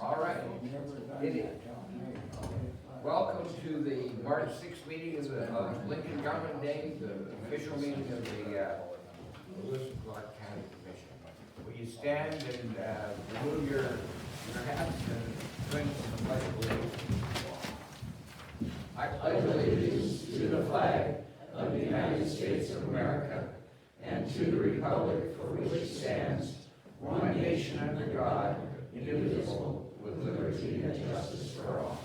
All right. Welcome to the March 6th meeting of the Lincoln Government Day, the official meeting of the Lewis and Clark County Commission. Will you stand and remove your hats and join us in the pledge of allegiance? I pledge allegiance to the flag of the United States of America and to the republic for which it stands, one nation under God, indivisible, with liberty and justice for all.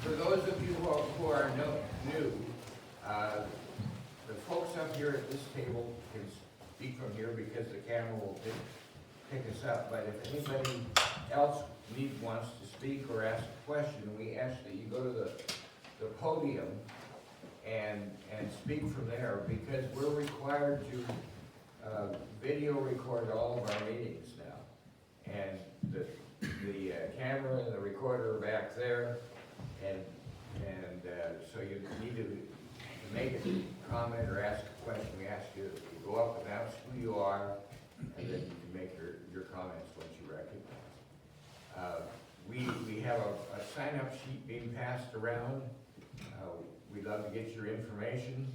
For those of you who are new, the folks up here at this table can speak from here because the camera will pick us up. But if anybody else wants to speak or ask a question, we ask that you go to the podium and speak from there, because we're required to video record all of our meetings now. And the camera and the recorder are back there, and so you need to make a comment or ask a question. We ask you to go up and announce who you are, and then you can make your comments once you recognize. We have a sign-up sheet being passed around. We'd love to get your information,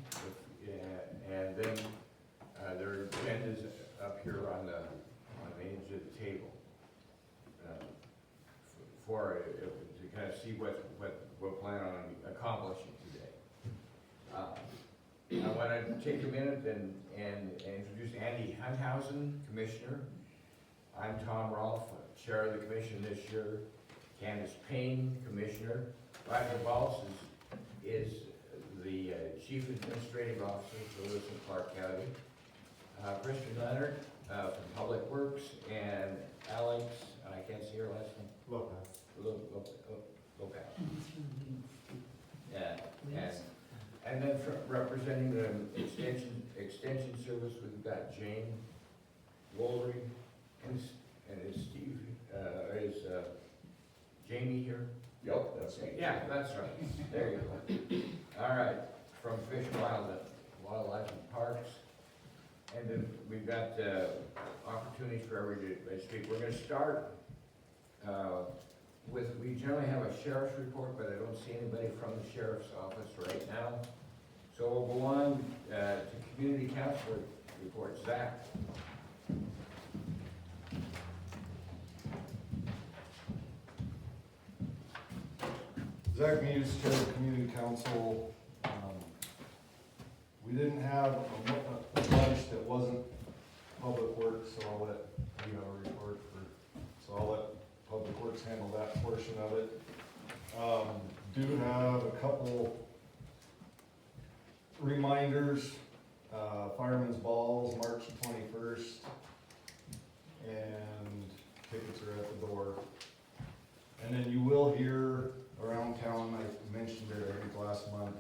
and then there are agendas up here on the edge of the table to kind of see what we'll plan on accomplishing today. I want to take a minute and introduce Andy Hunthausen, Commissioner. I'm Tom Rolfe, Chair of the Commission this year. Candace Payne, Commissioner. Roger Balls is the Chief Administrative Officer for Lewis and Clark County. Christian Leonard from Public Works, and Alex, I can't see her last name. Lopez. Yeah, and then representing the extension service, we've got Jane Wolery, and is Steve, is Jamie here? Yep, that's me. Yeah, that's right. There you go. All right, from Fish and Wildlife and Parks. And then we've got opportunities for everybody to speak. We're going to start we generally have a sheriff's report, but I don't see anybody from the sheriff's office right now. So we'll go on to community council reports. Zach. Zach Muse, Chair of the Community Council. We didn't have a bunch that wasn't Public Works, so I'll let you have a report so I'll let Public Works handle that portion of it. Do have a couple reminders. Fireman's Balls, March 21st, and tickets are at the door. And then you will hear around town, I mentioned it I think last month,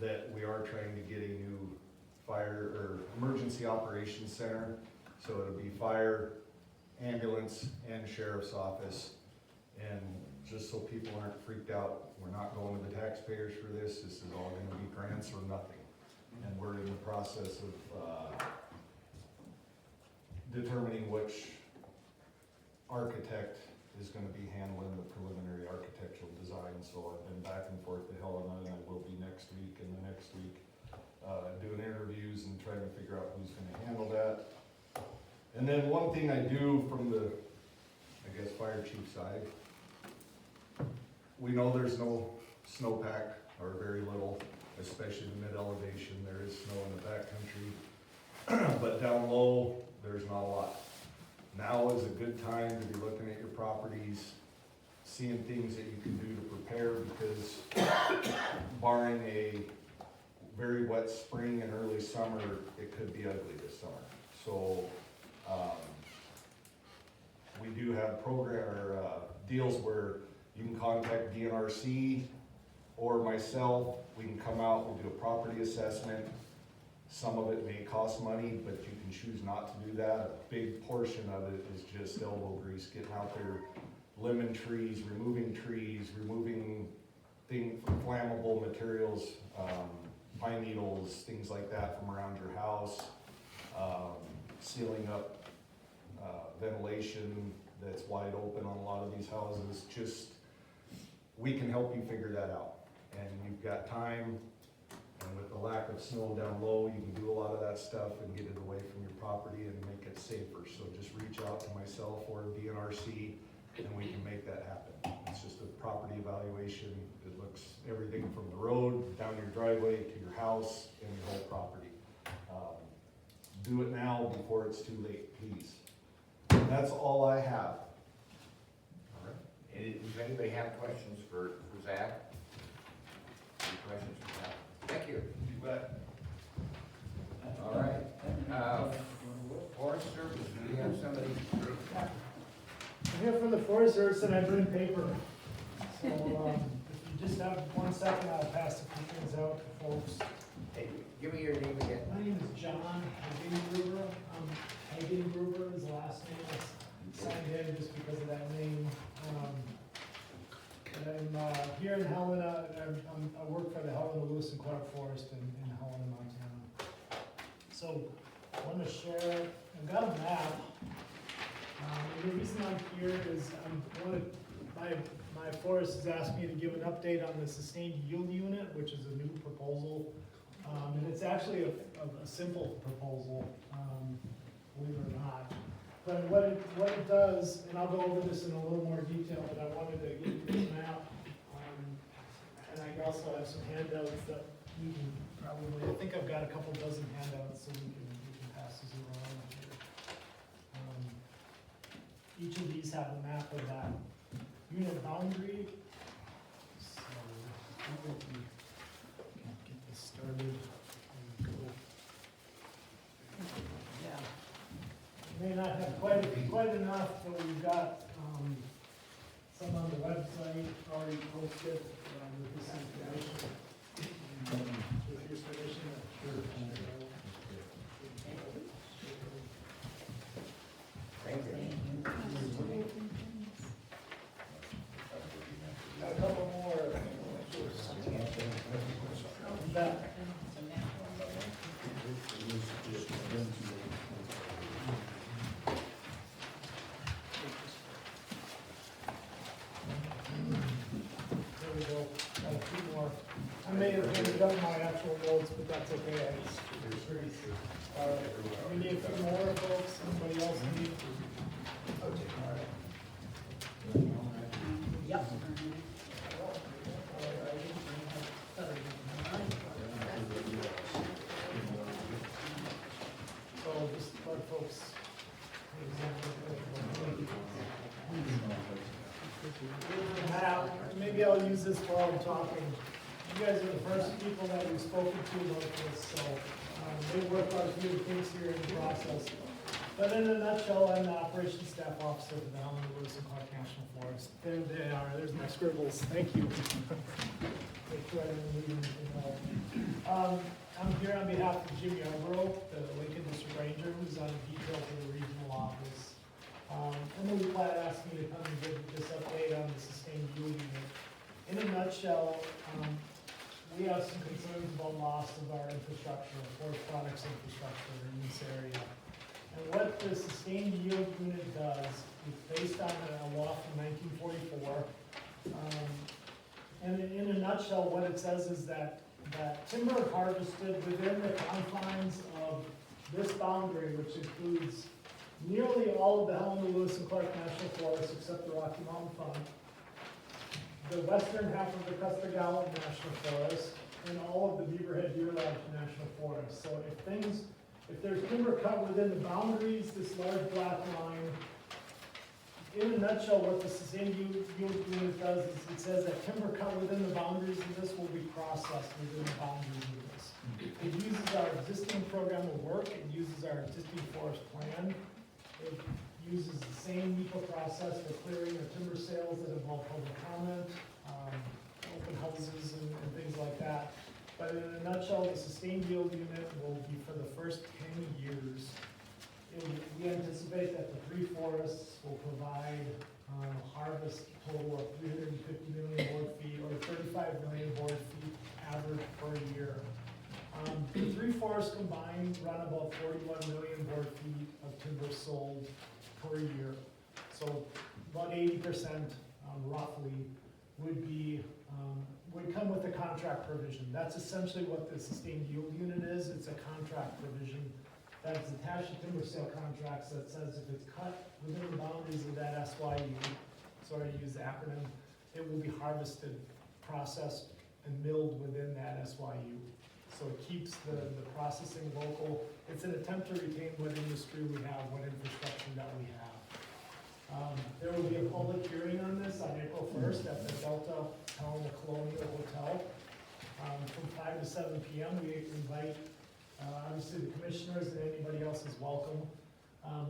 that we are trying to get a new fire or emergency operations center. So it'll be fire, ambulance, and sheriff's office. And just so people aren't freaked out, we're not going to the taxpayers for this. This is all going to be grants or nothing. And we're in the process of determining which architect is going to be handling the preliminary architectural design. So I've been back and forth to Helena, and I will be next week and the next week doing interviews and trying to figure out who's going to handle that. And then one thing I do from the, I guess, fire chief side, we know there's no snowpack or very little, especially in mid-elevation. There is snow in the backcountry, but down low, there's not a lot. Now is a good time to be looking at your properties, seeing things that you can do to prepare, because barring a very wet spring and early summer, it could be ugly this summer. So we do have deals where you can contact DNRC or myself. We can come out, we'll do a property assessment. Some of it may cost money, but you can choose not to do that. A big portion of it is just elbow grease, getting out there, lemon trees, removing flammable materials, pine needles, things like that from around your house. sealing up, ventilation that's wide open on a lot of these houses, just, we can help you figure that out. And you've got time, and with the lack of snow down low, you can do a lot of that stuff and get it away from your property and make it safer. So just reach out to myself or DNRC, and we can make that happen. It's just a property evaluation. It looks everything from the road, down your driveway, to your house, and your whole property. Do it now before it's too late, please. That's all I have. All right. Does anybody have questions for Zach? Any questions for Zach? Thank you. You bet. All right. Forest Service, do we have somebody? I'm here for the Forest Service and I bring paper. So, if you just have 1 second, I'll pass a few things out to folks. Hey, give me your name again. My name is John Hagengruber. Hagengruber is the last name. I signed in just because of that name. And I'm here in Helena. I work for the Helena, Lewis and Clark Forest in Helena, Montana. So I want to share, I've got a map. The reason I'm here is my forest has asked me to give an update on the sustained yield unit, which is a new proposal. And it's actually a simple proposal, believe it or not. But what it does, and I'll go over this in a little more detail, but I wanted to give you this map. And I also have some handouts that you can probably, I think I've got a couple dozen handouts, so we can pass these around here. Each of these have a map of that unit boundary. So, we will be, get this started. There we go. Yeah. May not have quite enough, but we've got, some on the website already posted, with this information. With your permission, sure. Thank you. Got a couple more. That. There we go. Got a few more. I may have handed up my actual notes, but that's okay. We need a few more, folks. Anybody else need? Yep. So just let folks. Now, maybe I'll use this while I'm talking. You guys are the first people that we've spoken to about this, so they work on a few things here in the process. But in a nutshell, I'm the operations staff officer for the Helena, Lewis and Clark National Forest. There they are, there's my scribbles, thank you. Make sure I didn't leave anything out. I'm here on behalf of Jim Yarborough, the Lincoln District Ranger, who's on detail for the regional office. And then Platt asked me to come and give this update on the sustained yield unit. In a nutshell, we have some concerns about loss of our infrastructure, forest products infrastructure in this area. And what the sustained yield unit does is based on a law from 1944. And in a nutshell, what it says is that timber harvested within the confines of this boundary, which includes nearly all of the Helena, Lewis and Clark National Forest except the Rocky Mountain Fund, the western half of the Custer Gallup National Forest, and all of the Beaverhead Deer Lodge National Forest. So if there's timber cut within the boundaries, this large black line, in a nutshell, what the sustained yield unit does is it says that timber cut within the boundaries of this will be processed within the boundaries of this. It uses our existing program of work, it uses our existing forest plan, it uses the same NEPA process for clearing or timber sales that involve public comment, open houses and things like that. But in a nutshell, the sustained yield unit will be for the first 10 years. We anticipate that the three forests will provide harvest total of 350 million board feet or 35 million board feet average per year. The three forests combined run about 41 million board feet of timber sold per year. So about 80%, roughly, would come with a contract provision. That's essentially what the sustained yield unit is. It's a contract provision that is attached to timber sale contracts that says if it's cut within the boundaries of that SYU, sorry to use the acronym, it will be harvested, processed, and milled within that SYU. So it keeps the processing local. It's an attempt to retain what industry we have, what infrastructure that we have. There will be a public hearing on this on April 1st at the Delta Town Colonial Hotel. From 5 to 7 p.m. We invite, obviously, the commissioners and anybody else is welcome.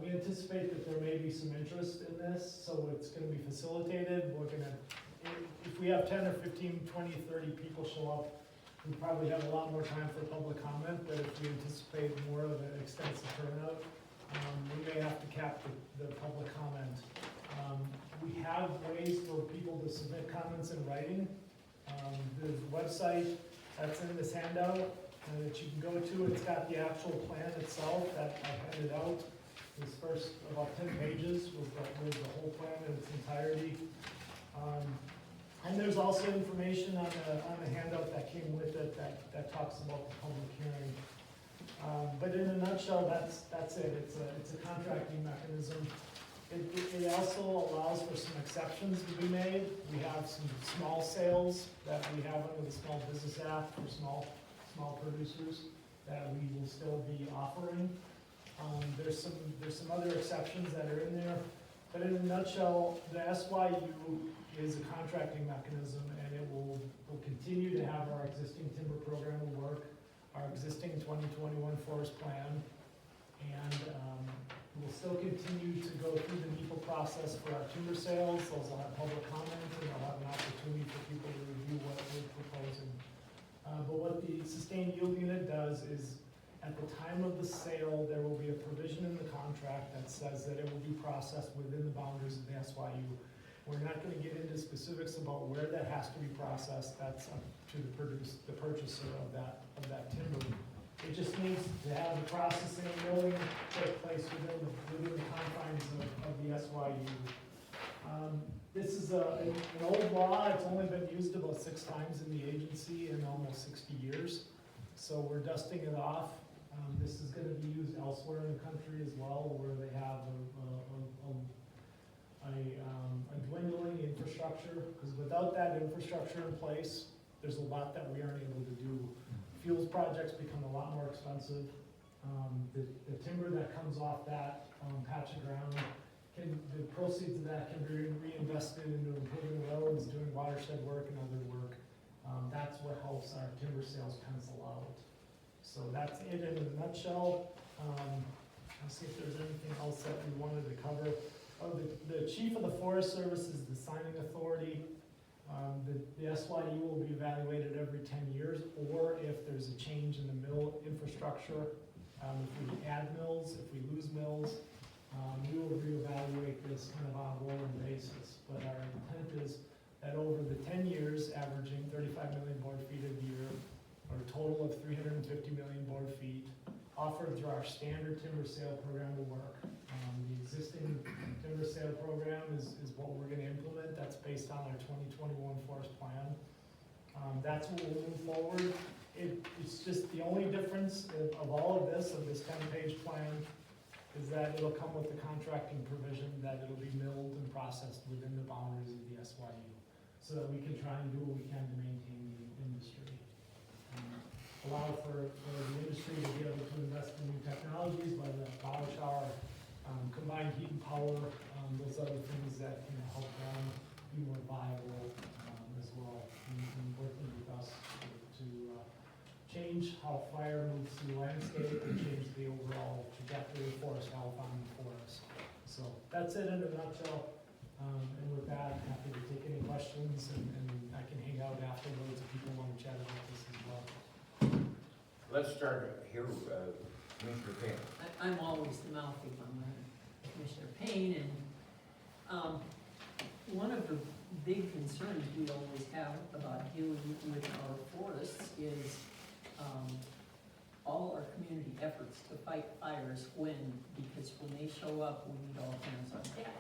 We anticipate that there may be some interest in this, so it's going to be facilitated. We're going to, if we have 10 or 15, 20, 30 people show up, we probably have a lot more time for public comment, but if we anticipate more of an extensive turnout, we may have to cap the public comment. We have ways for people to submit comments in writing. There's a website that's in this handout that you can go to. It's got the actual plan itself that I handed out. This first about 10 pages with the whole plan in its entirety. And there's also information on the handout that came with it that talks about the public hearing. But in a nutshell, that's it. It's a contracting mechanism. It also allows for some exceptions to be made. We have some small sales that we have under the Small Business Act for small producers that we will still be offering. There's some other exceptions that are in there. But in a nutshell, the SYU is a contracting mechanism, and it will continue to have our existing timber program of work, our existing 2021 forest plan, and we'll still continue to go through the NEPA process for our timber sales. Those will have public comment, and they'll have an opportunity for people to review what we're proposing. But what the sustained yield unit does is, at the time of the sale, there will be a provision in the contract that says that it will be processed within the boundaries of the SYU. We're not gonna get into specifics about where that has to be processed. That's up to the purchaser of that timber. It just needs to have the processing and milling take place within the confines of the SYU. This is an old law. It's only been used about 6 times in the agency in almost 60 years. So we're dusting it off. This is gonna be used elsewhere in the country as well, where they have a dwindling infrastructure, because without that infrastructure in place, there's a lot that we aren't able to do. Fuels projects become a lot more expensive. The timber that comes off that patch of ground, the proceeds of that can be reinvested into improving roads, doing watershed work and other work. That's what helps our timber sales pencil out. So that's it in a nutshell. Let's see if there's anything else that we wanted to cover. The chief of the Forest Service is the signing authority. The SYU will be evaluated every 10 years, or if there's a change in the mill infrastructure, if we add mills, if we lose mills, we will reevaluate this kind of on a rolling basis. But our intent is that over the 10 years, averaging 35 million board feet a year, or a total of 350 million board feet, offered through our standard timber sale program will work. The existing timber sale program is what we're gonna implement. That's based on our 2021 forest plan. That's what we'll move forward. It's just the only difference of all of this 10-page plan, is that it'll come with the contracting provision that it'll be milled and processed within the boundaries of the SYU, so that we can try and do what we can to maintain the industry. Allow for the industry to be able to invest in new technologies, whether that's power shower, combined heat and power, those other things that can help them be more viable as well, in working with us to change how fire moves through the landscape and change the overall trajectory of forest health on the forest. So that's it in a nutshell. And with that, I'm happy to take any questions, and I can hang out afterwards if people want to chat about this as well. Let's start here, Commissioner Payne. I'm always the mouthpiece on Commissioner Payne, and one of the big concerns we always have about dealing with our forests is all our community efforts to fight fires because when they show up, we need all hands on deck.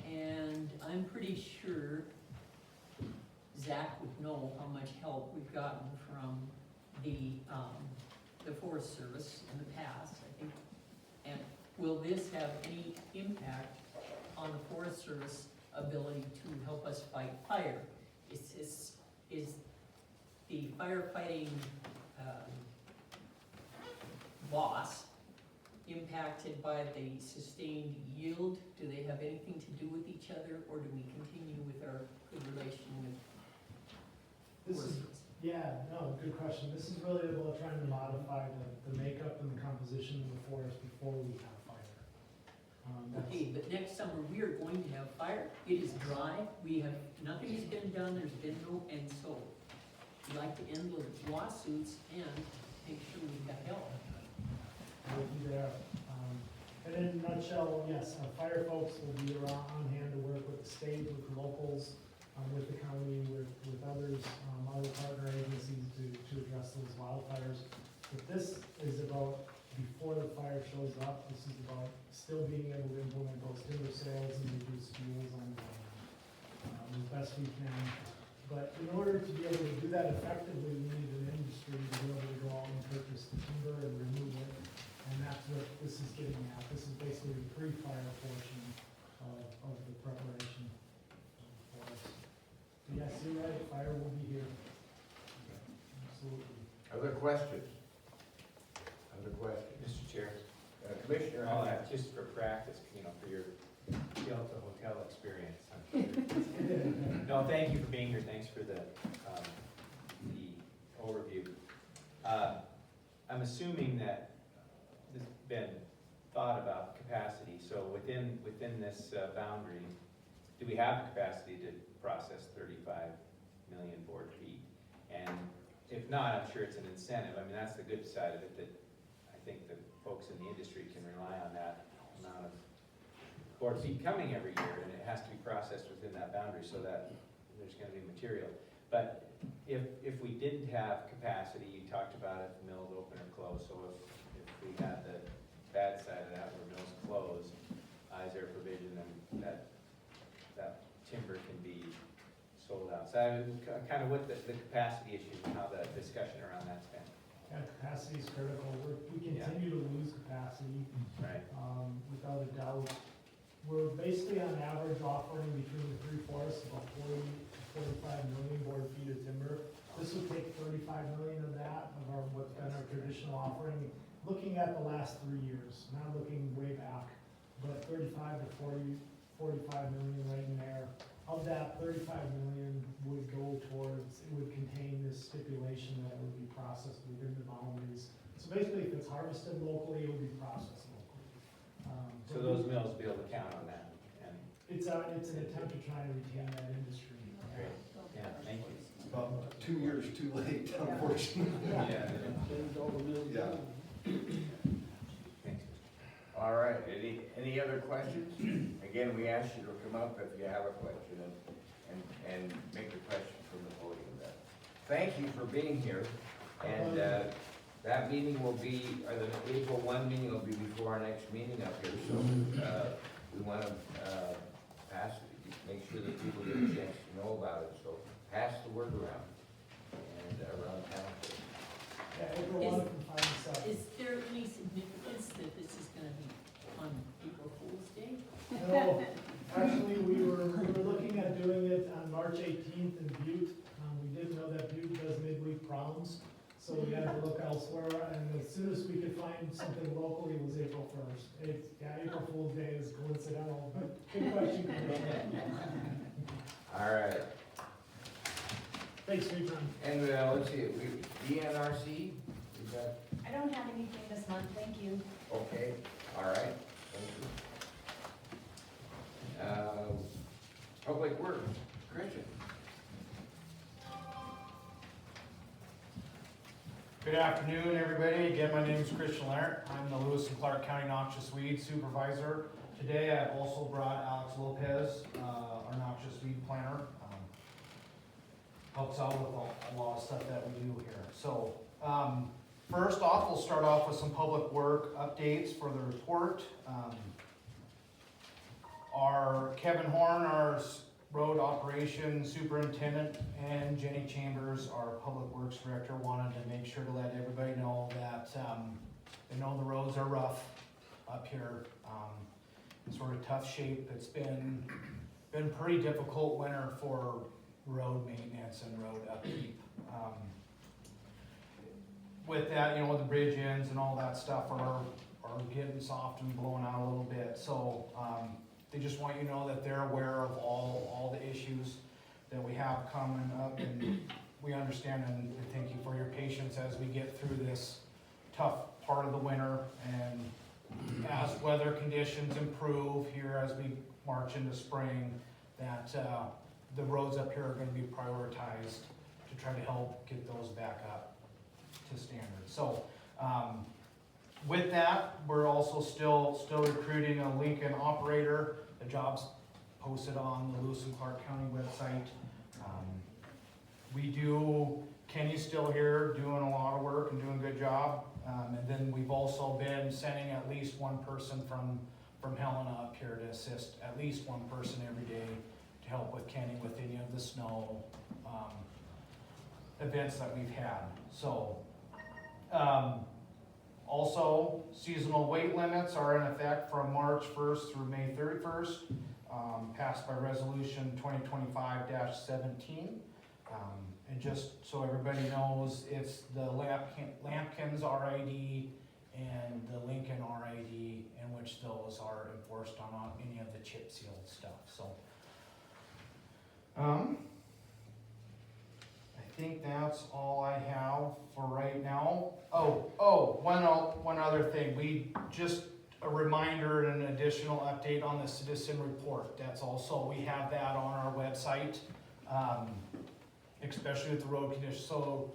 And I'm pretty sure Zach would know how much help we've gotten from the Forest Service in the past, I think. And will this have any impact on the Forest Service ability to help us fight fire? Is the firefighting loss impacted by the sustained yield? Do they have anything to do with each other, or do we continue with our good relation with This Forest is, Service? yeah, no, good question. This is really about trying to modify the makeup and the composition of the forest before we have fire. Okay, but next summer, we are going to have fire. It is dry, nothing has been done, there's been no, and so we'd like to end the lawsuits and make sure we've got help. We'll be there. And in a nutshell, yes, our fire folks will be around on hand to work with the state, with the locals, with the county, with others, other partner agencies to address those wildfires. But this is about before the fire shows up. This is about still being able to implement those timber sales and reduce fuels on the land as best we can. But in order to be able to do that effectively, we need an industry to be able to go out and purchase the timber and remove it. And that's what this is getting at. This is basically the pre-fire portion of the preparation for us. But yes, you're right, fire will be here. Absolutely. Other questions? Other questions? Mr. Chair, Commissioner, all on that, just for practice, for your Delta Hotel experience. I'm sure. No, thank you for being here, thanks for the overview. I'm assuming that this has been thought about capacity, so within this boundary, do we have the capacity to process 35 million board feet? And if not, I'm sure it's an incentive. I mean, that's the good side of it, that I think the folks in the industry can rely on that amount of board feet coming every year, and it has to be processed within that boundary so that there's gonna be material. But if we didn't have capacity, you talked about if the mill's open or closed, so if we had the bad side of that where mill's closed, is there a provision that timber can be sold outside? Kind of what the capacity issue and how the discussion around that's been. Yeah, capacity is critical. We continue to lose capacity, Right. without a doubt. We're basically on average offering between the three forests about 40 to 45 million board feet of timber. This would take 35 million of that, of what's been our traditional offering. Looking at the last 3 years, not looking way back, but 35 to 40, 45 million right in there. Of that, 35 million would go towards, it would contain this stipulation that it would be processed within the boundaries. So basically, if it's harvested locally, it would be processed locally. So those mills will be able to count on that, and, It's an attempt to try and retain that industry. great, yeah, thank you. About 2 years too late, unfortunately. Yeah, Yeah. thanks. all right, any other questions? Again, we ask you to come up if you have a question and make a question from the podium then. Thank you for being here, and, that meeting will be, or the April 1 meeting will be before our next meeting up here, so, we wanna, make sure that people get a chance to know about it, so pass the word around, and around town. Yeah, April 1 from 5 to 7. Is there any significance that this is gonna be on April Fool's Day? No, actually, we were looking at doing it on March 18th in Butte. We didn't know that Butte does midweek proms, so we had to look elsewhere, and as soon as we could find something locally, it was April 1st. April Fool's Day is coincidental, but good question, Commissioner. All right, Thanks for your time. and, let's see, DNRC, is that, I don't have anything this month, thank you. okay, all right, thank you. Public Works, Christian. Good afternoon, everybody. Again, my name is Christian Larrett. I'm the Lewis and Clark County Noxious Weed Supervisor. Today, I've also brought Alex Lopez, our noxious weed planner. Helps out with a lot of stuff that we do here. So, First off, we'll start off with some public work updates for the report. Our Kevin Horn, our road operations superintendent, and Jenny Chambers, our public works director, wanted to make sure to let everybody know that, they know the roads are rough up here. In sort of tough shape. It's been pretty difficult winter for road maintenance and road upkeep. With that, you know, the bridge ends and all that stuff are getting soft and blowing out a little bit. So, they just want you to know that they're aware of all the issues that we have coming up, and we understand and thank you for your patience as we get through this tough part of the winter, and as weather conditions improve here as we march into spring, that the roads up here are gonna be prioritized to try to help get those back up to standard. So, with that, we're also still recruiting a Lincoln operator. The job's posted on the Lewis and Clark County website. Kenny's still here doing a lot of work and doing a good job. And then we've also been sending at least one person from Helena up here to assist, at least one person every day to help with Kenny with any of the snow events that we've had. So, also, seasonal weight limits are in effect from March 1st through May 31st, passed by resolution 2025-17. And just so everybody knows, it's the Lampkins RID and the Lincoln RID, in which those are enforced on any of the chip sealed stuff. So, I think that's all I have for right now. One other thing. A reminder and an additional update on the citizen report. We have that on our website, especially with the road conditions. So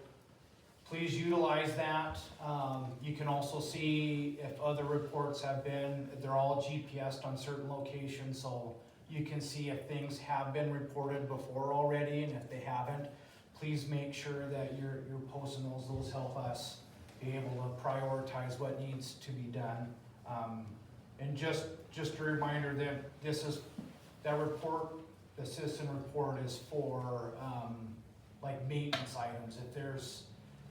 please utilize that. You can also see if other reports they're all GPSed on certain locations, so you can see if things have been reported before already, and if they haven't, please make sure that you're posting those. Those help us be able to prioritize what needs to be done. And just a reminder that that report, the citizen report, is for like maintenance items. If there's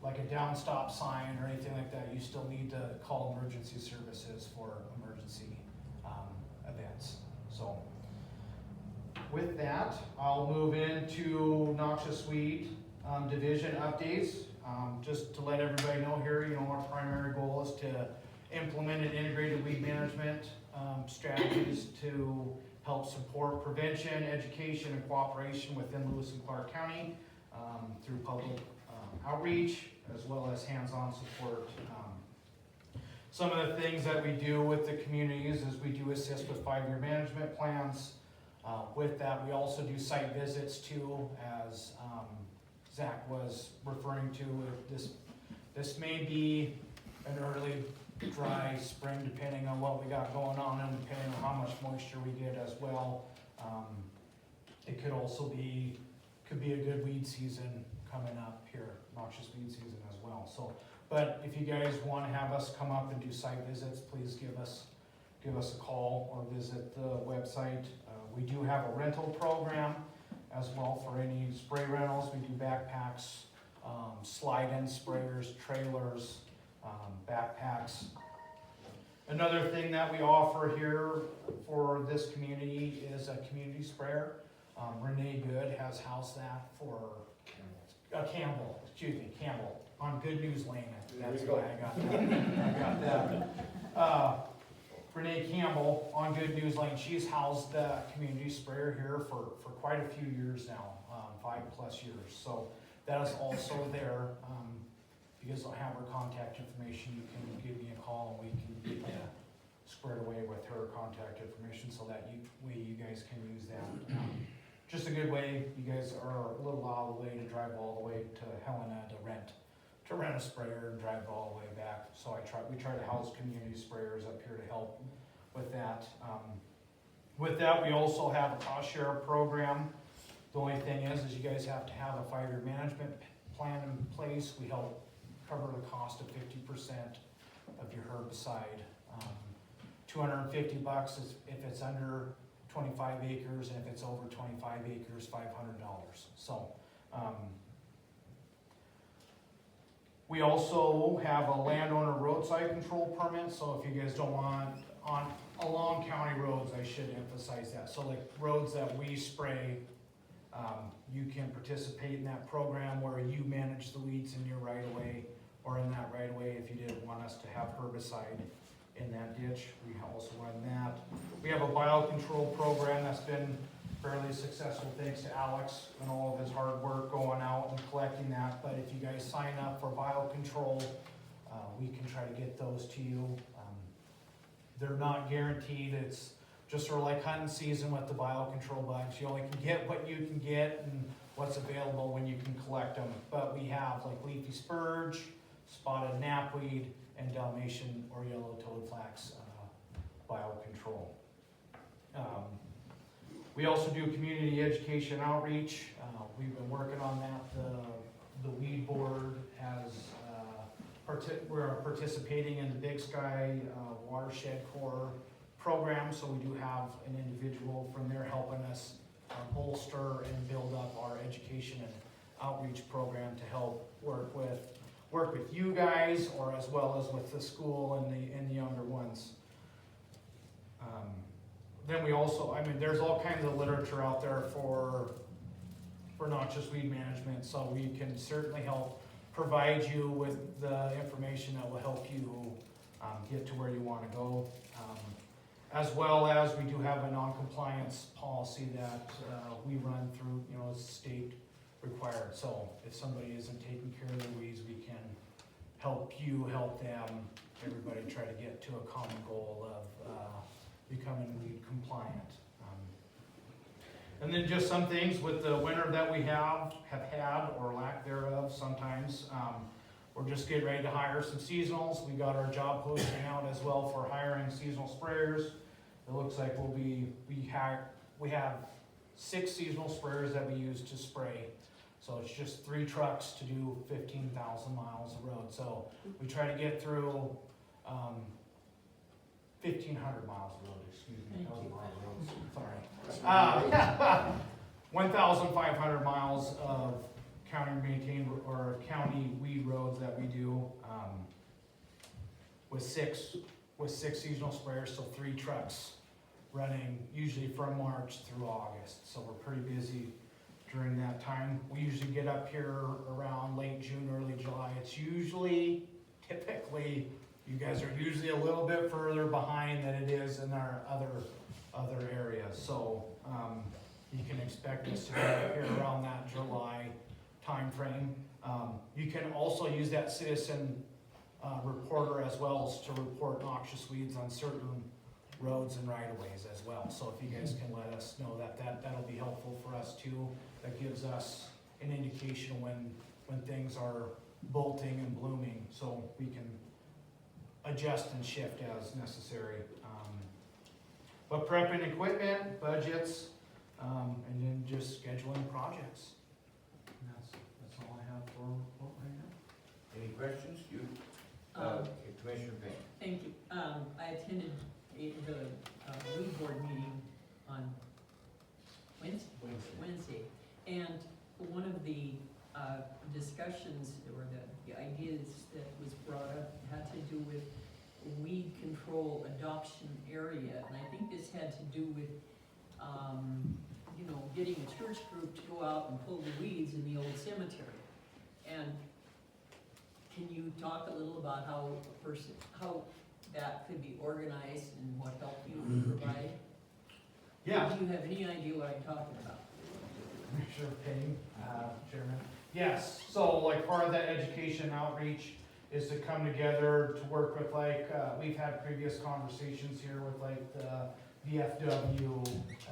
like a down stop sign or anything like that, you still need to call emergency services for emergency events. So with that, I'll move into noxious weed division updates. Just to let everybody know here, our primary goal is to implement an integrated weed management strategies to help support prevention, education, and cooperation within Lewis and Clark County through public outreach as well as hands-on support. Some of the things that we do with the communities is we do assist with 5-year management plans. With that, we also do site visits too, as Zach was referring to. This may be an early dry spring depending on what we got going on and depending on how much moisture we get as well. It could also be a good weed season coming up here, noxious weed season as well. So, but if you guys want to have us come up and do site visits, please give us a call or visit the website. We do have a rental program as well for any spray rentals. We do backpacks, slide-in sprayers, trailers, backpacks. Another thing that we offer here for this community is a community sprayer. Renee Good has housed that for Campbell, on Good News Lane. That's why I got that. Renee Campbell on Good News Lane, she's housed the community sprayer here for quite a few years now, 5+ years. So that is also there. If you guys don't have her contact information, you can give me a call and we can get you squared away with her contact information so that you guys can use that. Just a good way. You guys are a little out of the way to drive all the way to Helena to rent a sprayer and drive all the way back. So we try to house community sprayers up here to help with that. With that, we also have a cost share program. The only thing is you guys have to have a 5-year management plan in place. We help cover the cost of 50% of your herbicide. $250 if it's under 25 acres, and if it's over 25 acres, $500. So, we also have a landowner roadside control permit, so if you guys don't want, along county roads, I should emphasize that. So like roads that we spray, you can participate in that program where you manage the weeds in your right of way, or in that right of way if you didn't want us to have herbicide in that ditch. We also run that. We have a biocontrol program that's been fairly successful thanks to Alex and all of his hard work going out and collecting that. But if you guys sign up for biocontrol, we can try to get those to you. They're not guaranteed. It's just sort of like hunting season with the biocontrol bugs. You only can get what you can get and what's available when you can collect them. But we have like leafy spurge, spotted knapweed, and Dalmatian or yellow toadflax biocontrol. We also do community education outreach. We've been working on that. The weed board has, we're participating in the Big Sky Watershed Core program, so we do have an individual from there helping us bolster and build up our education and outreach program to help work with you guys, or as well as with the school and the younger ones. Then we also, I mean, there's all kinds of literature out there for not just weed management, so we can certainly help provide you with the information that will help you get to where you want to go. As well as we do have a non-compliance policy that we run through, you know, state required. So if somebody isn't taking care of their weeds, we can help you, help them, everybody try to get to a common goal of becoming weed compliant. And then just some things with the winter that we have had, or lack thereof sometimes. We're just getting ready to hire some seasonals. We got our job posting out as well for hiring seasonal sprayers. It looks like we have 6 seasonal sprayers that we use to spray. So it's just 3 trucks to do 15,000 miles of road. So we try to get through 1,500 miles of road, excuse me. Thank you. Miles of roads, sorry. 1,500 miles of county maintained or county weed roads that we do with six seasonal sprayers, so 3 trucks running usually from March through August. So we're pretty busy during that time. We usually get up here around late June, early July. It's typically, you guys are usually a little bit further behind than it is in our other areas. So you can expect us to be up here around that July time frame. You can also use that citizen reporter as well as to report noxious weeds on certain roads and right-of-ways as well. So if you guys can let us know that'll be helpful for us too. That gives us an indication when things are bolting and blooming, so we can adjust and shift as necessary. But prepping equipment, budgets, and then just scheduling projects. And that's all I have for right now. Any questions? You, Commissioner Payne? Thank you. I attended the weed board meeting on Wednesday. And one of the discussions, or the ideas that was brought up had to do with weed control adoption area. And I think this had to do with, getting a church group to go out and pull the weeds in the old cemetery. And can you talk a little about how that could be organized and what help you would provide? Yeah. Do you have any idea what I'm talking about? Commissioner Payne, Chairman. Yes, so like part of that education outreach is to come together to work with we've had previous conversations here with the VFW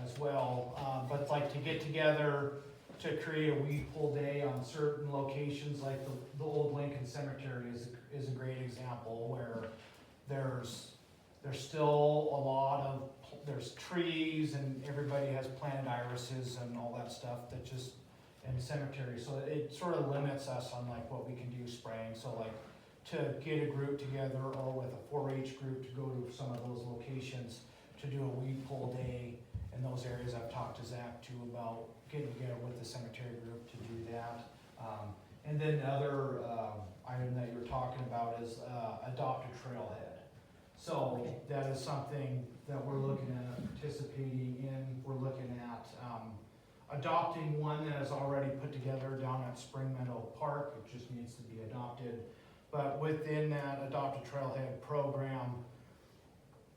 as well, but to get together to create a weed pull day on certain locations, like the old Lincoln Cemetery is a great example where there's still a lot of, there's trees and everybody has planted irises and all that stuff that just and cemetery, so it sort of limits us on like what we can do spraying, so like to get a group together or with a 4-H group to go to some of those locations to do a weed pull day in those areas. I've talked to Zach too about getting together with the cemetery group to do that. And then the other item that you were talking about is adopt a trailhead. So Okay. that is something that we're looking at participating in. We're looking at adopting one that is already put together down at Spring Meadow Park. It just needs to be adopted. But within that Adopt a Trailhead program,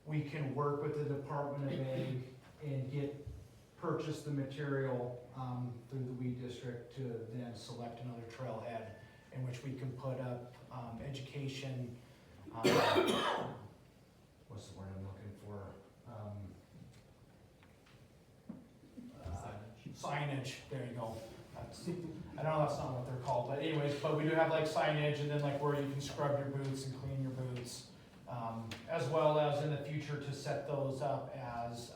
we can work with the Department of Ag and purchase the material through the weed district to then select another trailhead in which we can put up education, what's the word I'm looking for? Signage, there you go. I don't know, that's not what they're called, but anyways, but we do have like signage and then like where you can scrub your boots and clean your boots. As well as in the future to set those up as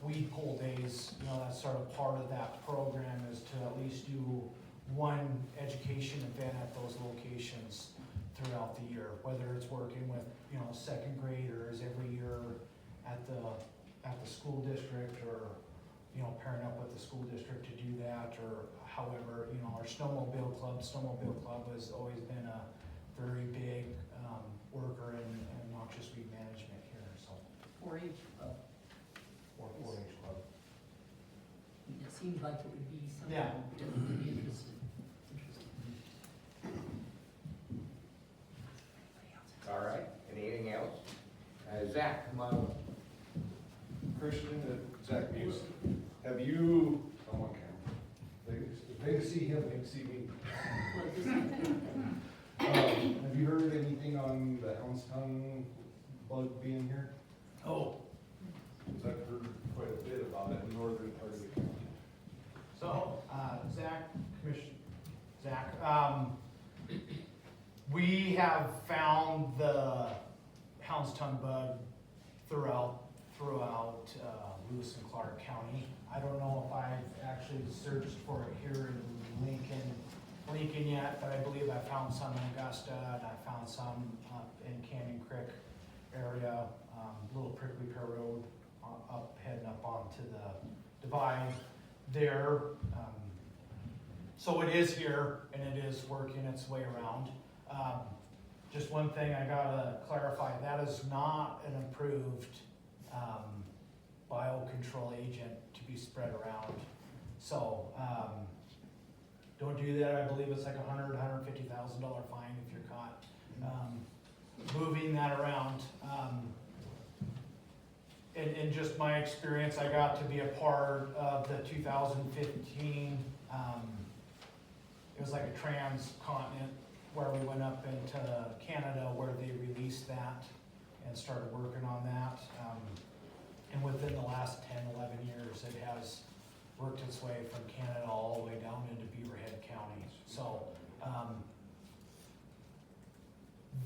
weed pull days. You know, that's sort of part of that program is to at least do one education event at those locations throughout the year, whether it's working with, you know, second graders every year at the school district, or, you know, pairing up with the school district to do that, or however, you know, our snowmobile club has always been a very big worker in noxious weed management here, so, 4-H club. or 4-H club. It seems like it would be something Yeah. that would be interesting. All right, anything else? Zach, come on up. Christian, Zach Buse, have you, I'm on camera. They can see him, they can see me. Well, this- Have you heard anything on the Houndstown bug being here? Oh. Because I've heard quite a bit about it in northern part of the county. So, Zach, we have found the Houndstown bug throughout Lewis and Clark County. I don't know if I've actually searched for it here in Lincoln yet, but I believe I found some in Augusta, and I found some up in Canyon Creek area, Little Prickly Pear Road, heading up onto the divide there. So it is here, and it is working its way around. Just one thing I gotta clarify, that is not an approved biocontrol agent to be spread around. So, don't do that. I believe it's like $150,000 fine if you're caught moving that around. In just my experience, I got to be a part of the 2015, it was like a transcontinent where we went up into Canada where they released that and started working on that. And within the last 10, 11 years, it has worked its way from Canada all the way down into Beaverhead County. So,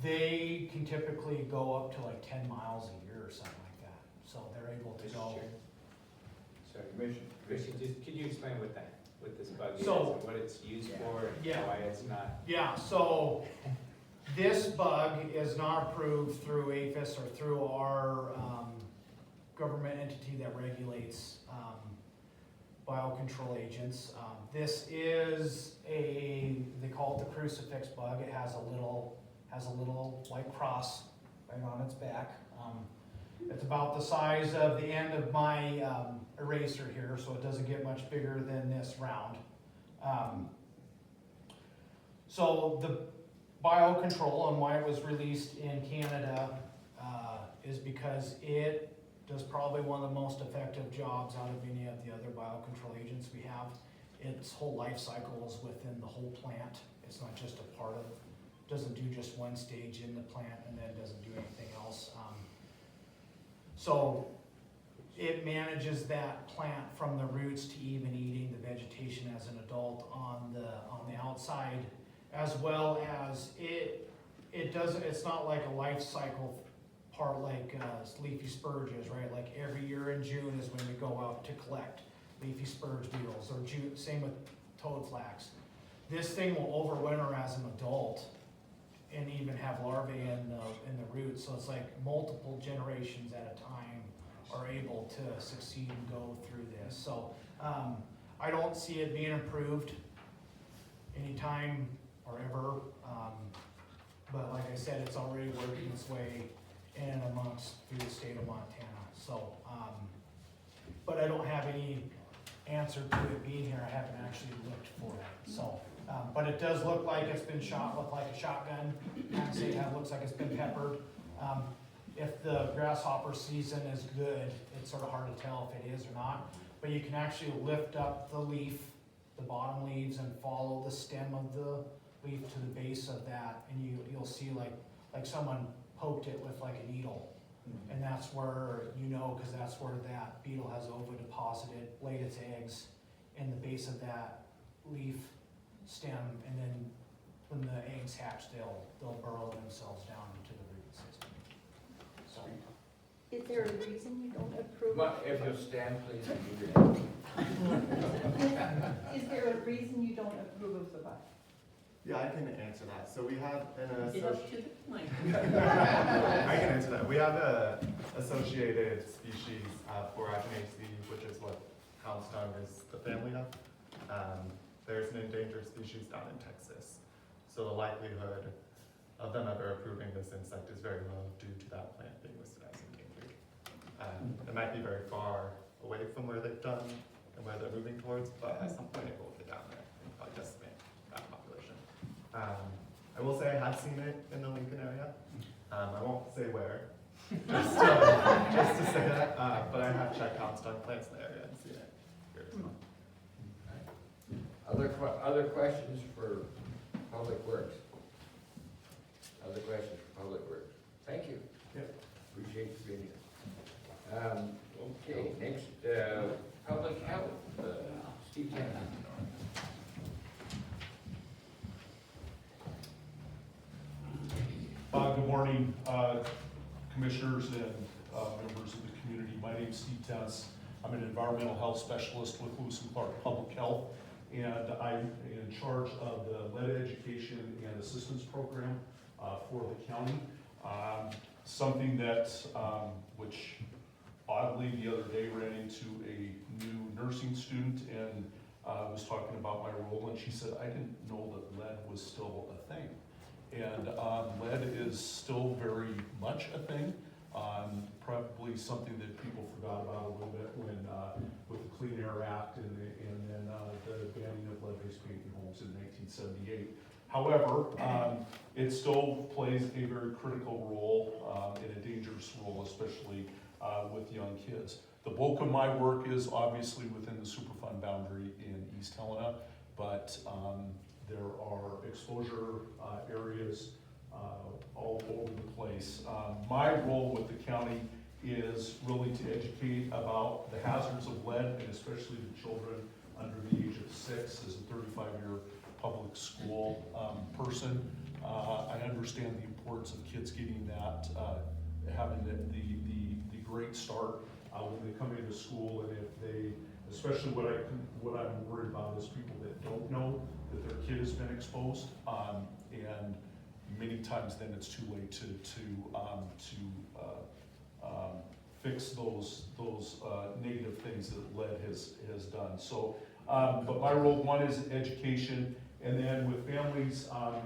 they can typically go up to like 10 miles a year or something like that. So they're able to go. Sorry, Christian, just, could you explain what this bug is, So- and what it's used for, and Yeah. why it's not? Yeah, so this bug is not approved through APHIS or through our government entity that regulates biocontrol agents. This is they call it the crucifix bug. It has a little white cross right on its back. It's about the size of the end of my eraser here, so it doesn't get much bigger than this round. So the biocontrol and why it was released in Canada is because it does probably one of the most effective jobs out of any of the other biocontrol agents we have. Its whole life cycle is within the whole plant. It's not just a part of, doesn't do just one stage in the plant and then doesn't do anything else. So it manages that plant from the roots to even eating the vegetation as an adult on the outside, as well as it's not like a life cycle part like leafy spurges, right? Like every year in June is when we go out to collect. leafy spurge beetles, or same with toad flax. This thing will overwinter as an adult and even have larvae in the roots, so it's like multiple generations at a time are able to succeed and go through this. So I don't see it being improved anytime or ever, but like I said, it's already working its way in and amongst through the state of Montana. So, but I don't have any answer to it being here. I haven't actually looked for it. So, but it does look like it's been shot with like a shotgun. I'd say it looks like it's been peppered. If the grasshopper season is good, it's sort of hard to tell if it is or not. But you can actually lift up the leaf, the bottom leaves, and follow the stem of the leaf to the base of that, and you'll see like someone poked it with like a needle. And that's where, because that's where that beetle has ovideposited, laid its eggs in the base of that leaf stem, and then when the eggs hatch, they'll burrow themselves down into the root system. So, Is there a reason you don't approve? But if you'll stand, please, and give your name. Is there a reason you don't approve of the buy? Yeah, I can answer that. So we have an Get up to the mic. I can answer that. We have a associated species for Aginaceae, which is what houndstone is the family of. There's an endangered species down in Texas. So the likelihood of them ever approving this insect is very low due to that plant being listed as endangered. It might be very far away from where they've done and where they're moving towards, but at some point it will get down there and probably decimate that population. I will say I have seen it in the Lincoln area. I won't say where, just to say that, but I have checked houndstone plants in the area and seen it here as well. Other questions for Public Works? Other questions for Public Works? Thank you. Yep. Appreciate you being here. Okay, next, Public Health, Steve Tanner. Good morning, commissioners and members of the community. My name is Steve Tennis. I'm an environmental health specialist with Lewis and Clark Public Health, and I'm in charge of the lead education and assistance program for the county. Something that, which oddly the other day ran into a new nursing student and was talking about my role, and she said, I didn't know that lead was still a thing. And lead is still very much a thing. Probably something that people forgot about a little bit when with the Clean Air Act and then the banning of lead-based paint in homes in 1978. However, it still plays a very critical role and a dangerous role, especially with young kids. The bulk of my work is obviously within the Superfund boundary in East Helena, but there are exposure areas all over the place. My role with the county is really to educate about the hazards of lead, and especially the children under the age of 6. As a 35-year public school person, I understand the importance of kids getting that, having the great start when they come into school, and if they, especially what I'm worried about is people that don't know that their kid has been exposed, and many times then it's too late to fix those negative things that lead has done. So, but my role one is education, and then with families, I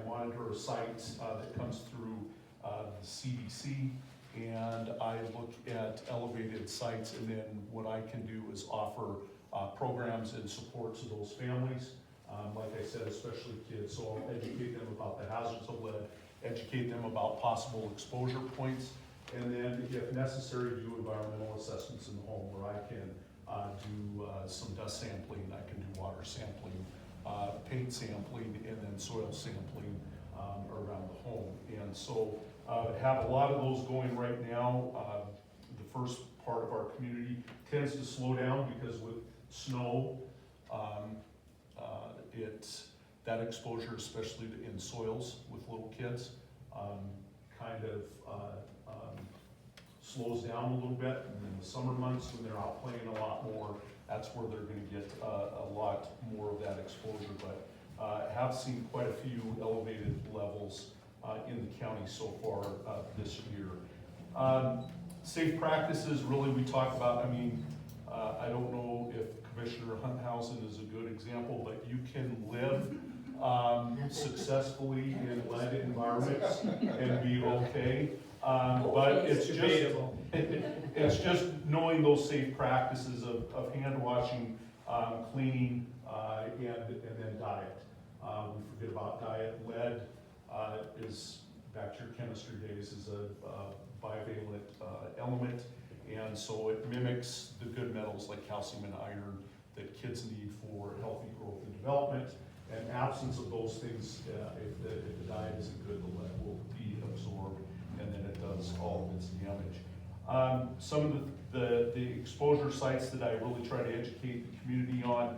monitor a site that comes through the CDC, and I look at elevated sites, and then what I can do is offer programs and support to those families. Like I said, especially kids, so I'll educate them about the hazards of lead, educate them about possible exposure points, and then if necessary, do environmental assessments in the home where I can do some dust sampling, I can do water sampling, paint sampling, and then soil sampling around the home. And so have a lot of those going right now. The first part of our community tends to slow down because with snow, that exposure, especially in soils with little kids, kind of slows down a little bit. And in the summer months when they're out playing a lot more, that's where they're gonna get a lot more of that exposure, but have seen quite a few elevated levels in the county so far this year. Safe practices, really, we talk about, I mean, I don't know if Commissioner Hunthausen is a good example, but you can live successfully in lead environments and be okay. But it's just, it's just knowing those safe practices of hand washing, cleaning, and then diet. We forget about diet. Lead is, back to your chemistry days, is a bivalent element, and so it mimics the good metals like calcium and iron that kids need for healthy growth and development. And absence of those things, if the diet isn't good, the lead will be absorbed, and then it does all of its damage. Some of the exposure sites that I really try to educate the community on,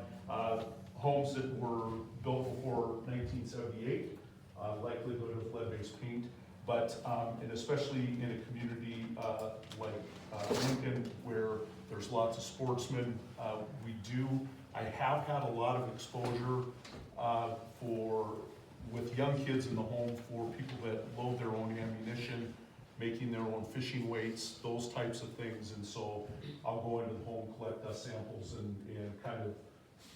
homes that were built before 1978, likelihood of lead-based paint, but and especially in a community like Lincoln, where there's lots of sportsmen, I have had a lot of exposure with young kids in the home, for people that load their own ammunition, making their own fishing weights, those types of things. And so I'll go into the home, collect dust samples, and kind of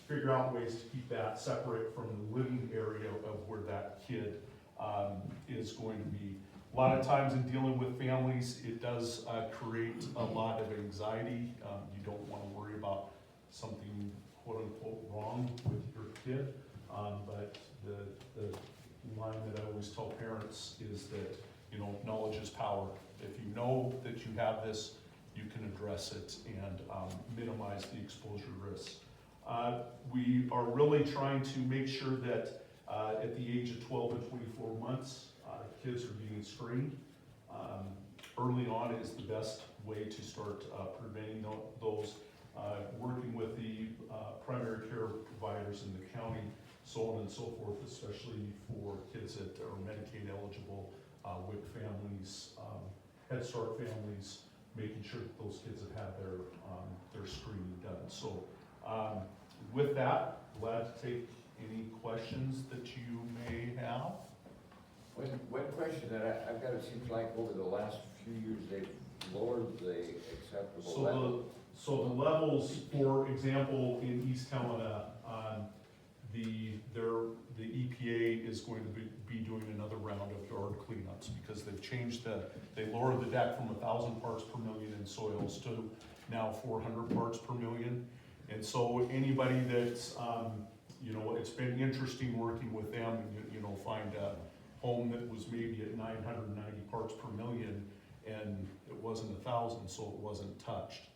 figure out ways to keep that separate from the living area of where that kid is going to be. A lot of times in dealing with families, it does create a lot of anxiety. You don't want to worry about something quote unquote wrong with your kid. But the line that I always tell parents is that, you know, knowledge is power. If you know that you have this, you can address it and minimize the exposure risks. We are really trying to make sure that at the age of 12 and 24 months, kids are being screened. Early on is the best way to start preventing those. Working with the primary care providers in the county, so on and so forth, especially for kids that are Medicaid eligible, WIC families, Head Start families, making sure that those kids have had their screening done. So with that, glad to take any questions that you may have. One question that I've got, it seems like over the last few years, they've lowered the acceptable level. So the levels, for example, in East Helena, the EPA is going to be doing another round of yard cleanups, because they've changed they lowered the deck from 1,000 parts per million in soils to now 400 parts per million. And so anybody that's, you know, it's been interesting working with them, and you know, find a home that was maybe at 990 parts per million, and it wasn't 1,000, so it wasn't touched.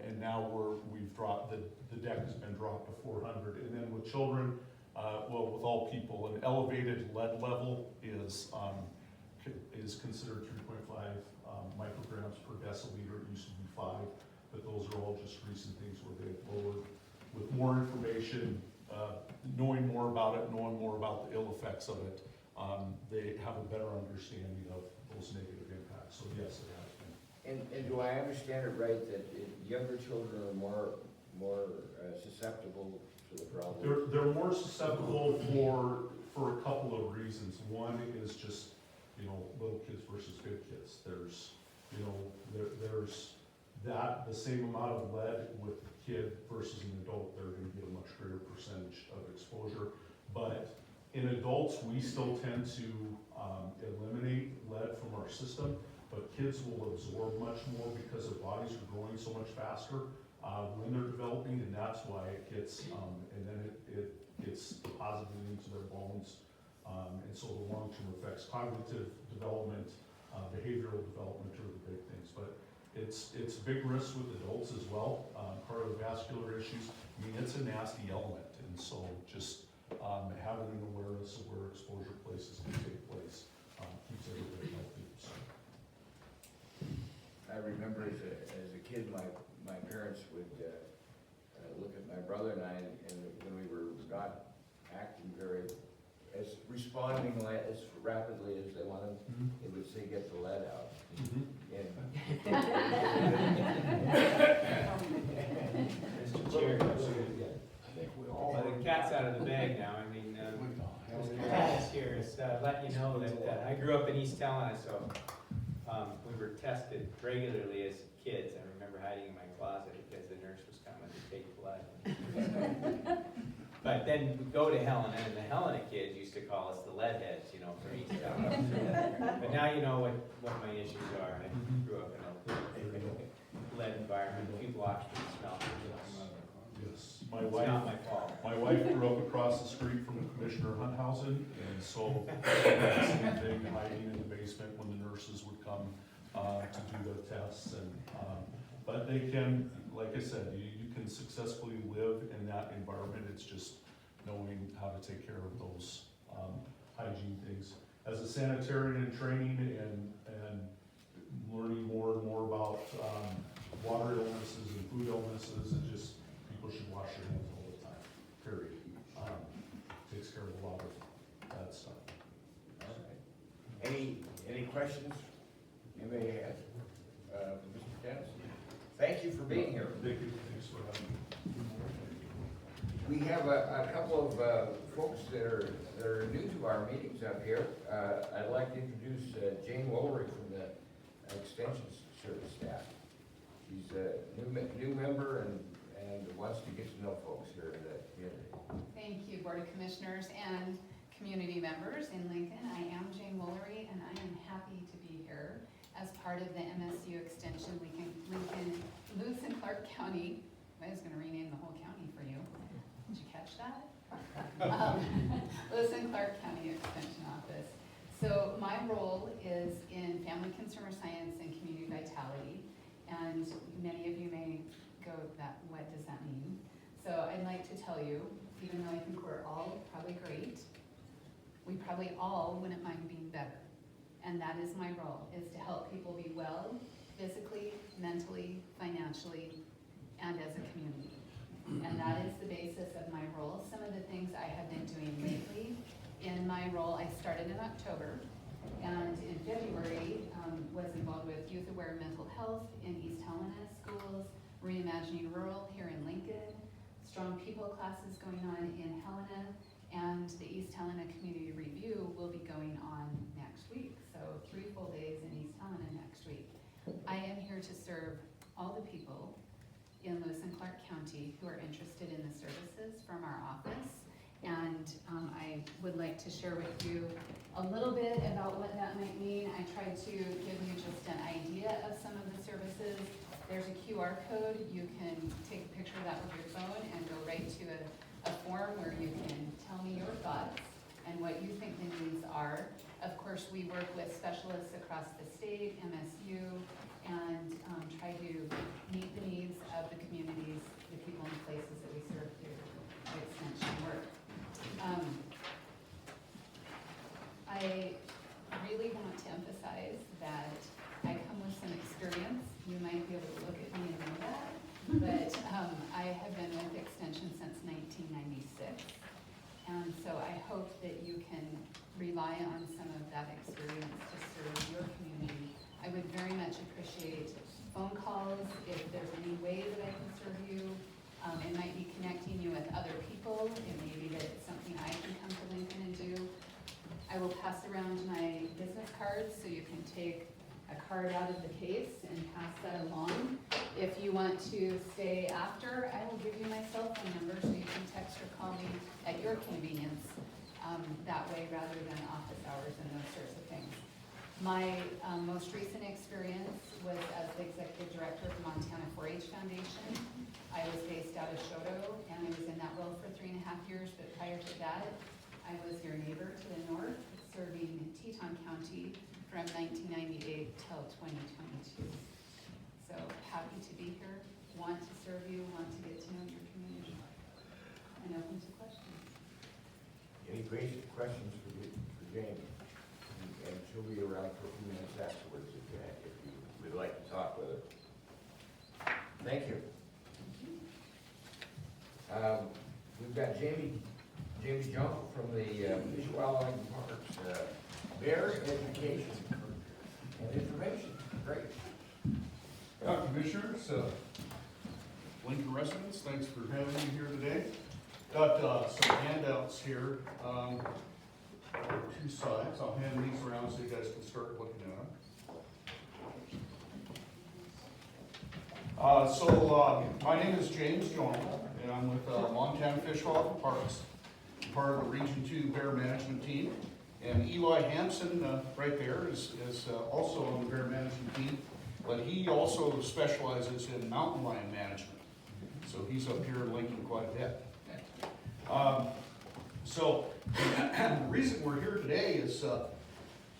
And now we've dropped, the deck has been dropped to 400. And then with children, well, with all people, an elevated lead level is considered 3.5 micrograms per deciliter. It used to be 5, but those are all just recent things where they've lowered. With more information, knowing more about it, knowing more about the ill effects of it, they have a better understanding of those negative impacts. So yes, it has been. And do I understand it right that younger children are more susceptible to the problem? They're more susceptible for a couple of reasons. One is just, you know, little kids versus big kids. There's, you know, there's that, the same amount of lead with a kid versus an adult, they're going to get a much greater percentage of exposure. But in adults, we still tend to eliminate lead from our system, but kids will absorb much more because their bodies are growing so much faster when they're developing, and that's why it gets, and then it gets deposited into their bones. And so the long-term effects, cognitive development, behavioral development are the big things. But it's big risks with adults as well, cardiovascular issues. I mean, it's a nasty element, and so just having an awareness of where exposure places can take place keeps everybody healthy. So. I remember as a kid, my parents would look at my brother and I, and when we were not acting as responding as rapidly as they wanted, they would say, "Get the lead out." And East Helena, so, we were tested regularly as kids. I remember hiding in my closet because the nurse was coming to take blood. But then we go to Helena, and the Helena kids used to call us the leadheads, you know, from East Helena. But now you know what my issues are. I grew up in a lead environment, a few blocks from the smell. Yes, my It's wife. not my fault. My wife grew up across the street from Commissioner Hunthausen, and so the same thing, hiding in the basement when the nurses would come to do the tests. And but they can, like I said, you can successfully live in that environment. It's just knowing how to take care of those hygiene things. As a sanitarian in training and learning more and more about water illnesses and food illnesses, it just people should wash their hands all the time, period. Takes care of a lot of that stuff. All right. Any questions anybody has? Mr. Dennis? Thank you for being here. Thank you, thanks for having me. We have a couple of folks that are new to our meetings up here. I'd like to introduce Jane Wolery from the Extension Service staff. She's a new member and wants to get to know folks here in the community. Thank you, Board of Commissioners and community members in Lincoln. I am Jane Wolery, and I am happy to be here as part of the MSU Extension Lincoln, Lewis and Clark County. I was going to rename the whole county for you. Did you catch that? Lewis and Clark County Extension Office. So my role is in family consumer science and community vitality, and many of you may go, what does that mean? So I'd like to tell you, even though I think we're all probably great, we probably all wouldn't mind being better. And that is my role, is to help people be well, physically, mentally, financially, and as a community. And that is the basis of my role. Some of the things I have been doing lately in my role, I started in October, and in February was involved with Youth Aware Mental Health in East Helena schools, Reimagining Rural here in Lincoln, Strong People classes going on in Helena, and the East Helena Community Review will be going on next week. So 3 full days in East Helena next week. I am here to serve all the people in Lewis and Clark County who are interested in the services from our office. And I would like to share with you a little bit about what that might mean. I tried to give you just an idea of some of the services. There's a QR code. You can take a picture of that with your phone and go right to a form where you can tell me your thoughts and what you think the needs are. Of course, we work with specialists across the state, MSU, and try to meet the needs of the communities, the people and places that we serve through extension work. I really want to emphasize that I come with some experience. You might be able to look at me and know that, but I have been with Extension since 1996. And so I hope that you can rely on some of that experience to serve your community. I would very much appreciate phone calls if there's any way that I can serve you. It might be connecting you with other people. It may be that it's something I can come to Lincoln and do. I will pass around my business cards so you can take a card out of the case and pass that along. If you want to stay after, I will give you my cell phone number so you can text or call me at your convenience that way rather than office hours and those sorts of things. My most recent experience was as the executive director of the Montana 4-H Foundation. I was based out of Shoto, and I was in that role for 3.5 years, but prior to that, I was your neighbor to the north, serving Teton County from 1998 till 2022. So happy to be here, want to serve you, want to get to know your community, and open to questions. Any basic questions for Jane? And she'll be around for a few minutes afterwards if you would like to talk with her. Thank you. We've got Jamie Jonkel from the Fish, Wildlife and Parks, Bear Education and Information. Great. Commissioners, Lincoln residents, thanks for having me here today. Got some handouts here. two sides. I'll hand these around so you guys can start looking at them. My name is James Jonkel, and I'm with Montana Fish, Wildlife and Parks, part of the Region 2 Bear Management Team. And Eli Hansen, right there, is also on the Bear Management Team, but he also specializes in mountain lion management. So he's up here in Lincoln quite a bit. The reason we're here today is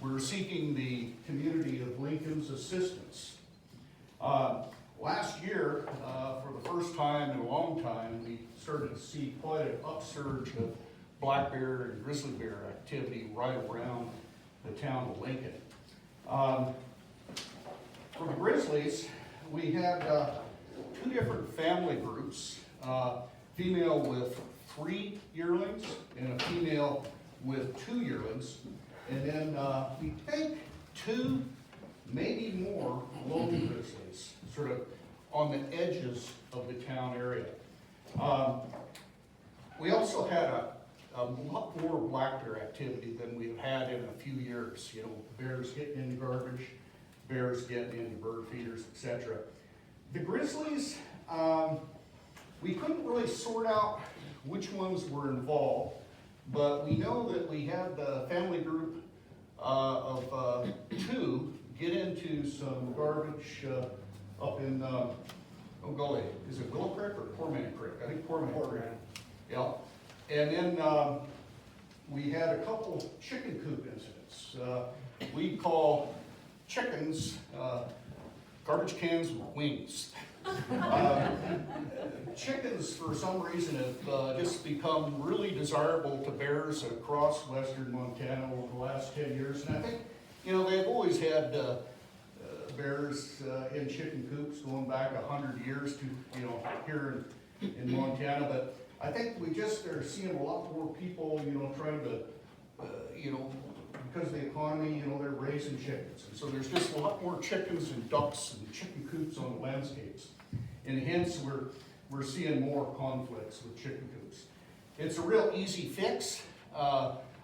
we're seeking the community of Lincoln's assistance. Last year, for the first time in a long time, we started to see quite an upsurge of black bear and grizzly bear activity right around the town of Lincoln. For the grizzlies, we had two different family groups, female with 3 yearlings and a female with 2 yearlings. And then we take 2, maybe more, lone grizzlies, sort of on the edges of the town area. We also had a lot more black bear activity than we've had in a few years. You know, bears getting into garbage, bears getting into bird feeders, etc. The grizzlies, we couldn't really sort out which ones were involved, but we know that we had the family group of 2 get into some garbage up in, oh golly, is it Willow Creek or Corman Creek? I think Corman Creek. Yeah. And then we had a couple chicken coop incidents. We call chickens garbage cans with wings. Chickens, for some reason, have just become really desirable to bears across western Montana over the last 10 years. And I think, you know, they've always had bears in chicken coops going back 100 years to, you know, here in Montana. But I think we just are seeing a lot more people, you know, trying to, you know, because of the economy, you know, they're raising chickens. And so there's just a lot more chickens and ducks and chicken coops on the landscapes. And hence we're seeing more conflicts with chicken coops. It's a real easy fix.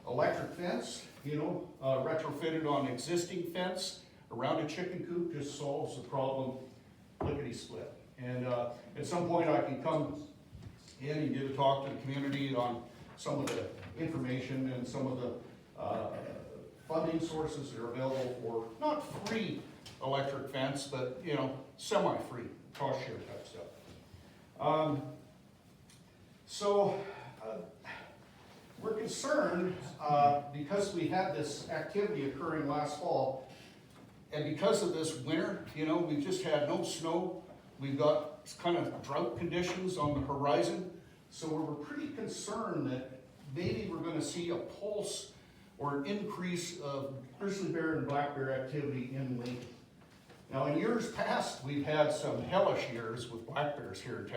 Electric fence, you know, retrofitted on existing fence around a chicken coop just solves the problem lickety-split. And at some point I can come in and give a talk to the community on some of the information and some of the funding sources that are available for not free electric fence, but, you know, semi-free, cost share type stuff. We're concerned because we had this activity occurring last fall, and because of this winter, you know, we've just had no snow. We've got kind of drought conditions on the horizon, so we're pretty concerned that maybe we're going to see a pulse or an increase of grizzly bear and black bear activity in Lincoln. Now, in years past, we've had some hellish years with black bears here in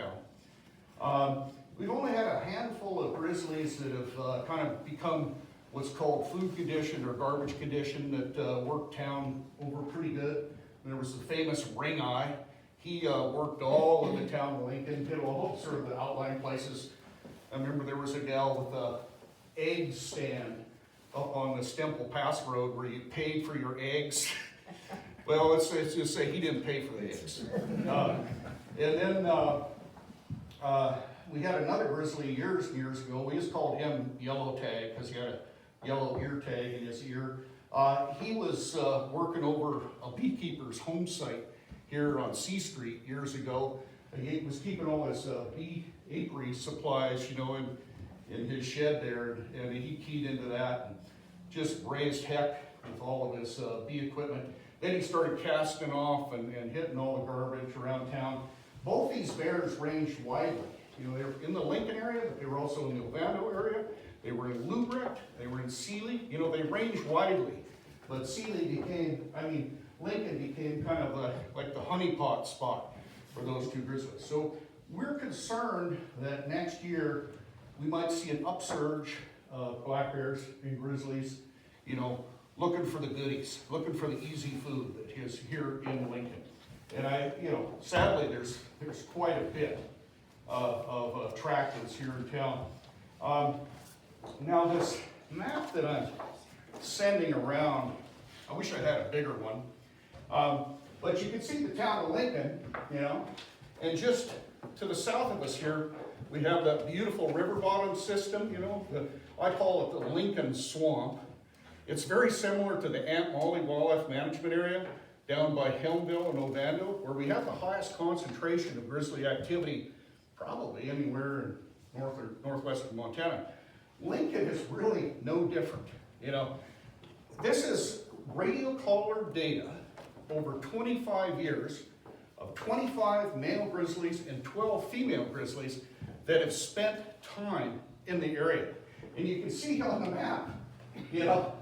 town. We've only had a handful of grizzlies that have kind of become what's called food condition or garbage condition that worked town over pretty good. There was the famous Ring Eye. He worked all of the town of Lincoln, did all sort of the outlying places. I remember there was a gal with a egg stand up on the Stemple Pass Road where you paid for your eggs. Well, let's just say he didn't pay for the eggs. And then we had another grizzly years and years ago. We just called him Yellow Tag because he had a yellow ear tag in his ear. He was working over a beekeeper's home site here on C Street years ago. And he was keeping all his bee apiary supplies, you know, in his shed there, and he keyed into that and just raised heck with all of his bee equipment. Then he started casting off and hitting all the garbage around town. Both these bears ranged widely. You know, they were in the Lincoln area, but they were also in the Ovando area. They were in Lubrecht, they were in Sealy. You know, they ranged widely. But Sealy Lincoln became kind of like the honeypot spot for those two grizzlies. So we're concerned that next year we might see an upsurge of black bears and grizzlies, you know, looking for the goodies, looking for the easy food that is here in Lincoln. And sadly, there's quite a bit of attractants here in town. Now map that I'm sending around, I wish I had a bigger one, but you can see the town of Lincoln, you know, and just to the south of us here, we have that beautiful river bottom system, you know, I call it the Lincoln Swamp. It's very similar to the Aunt Molly Wildlife Management Area down by Helmville and Ovando, where we have the highest concentration of grizzly activity probably anywhere in north or northwestern Montana. Lincoln is really no different, you know. This is radio collar data over 25 years of 25 male grizzlies and 12 female grizzlies that have spent time in the area. And you can see on the map, you know,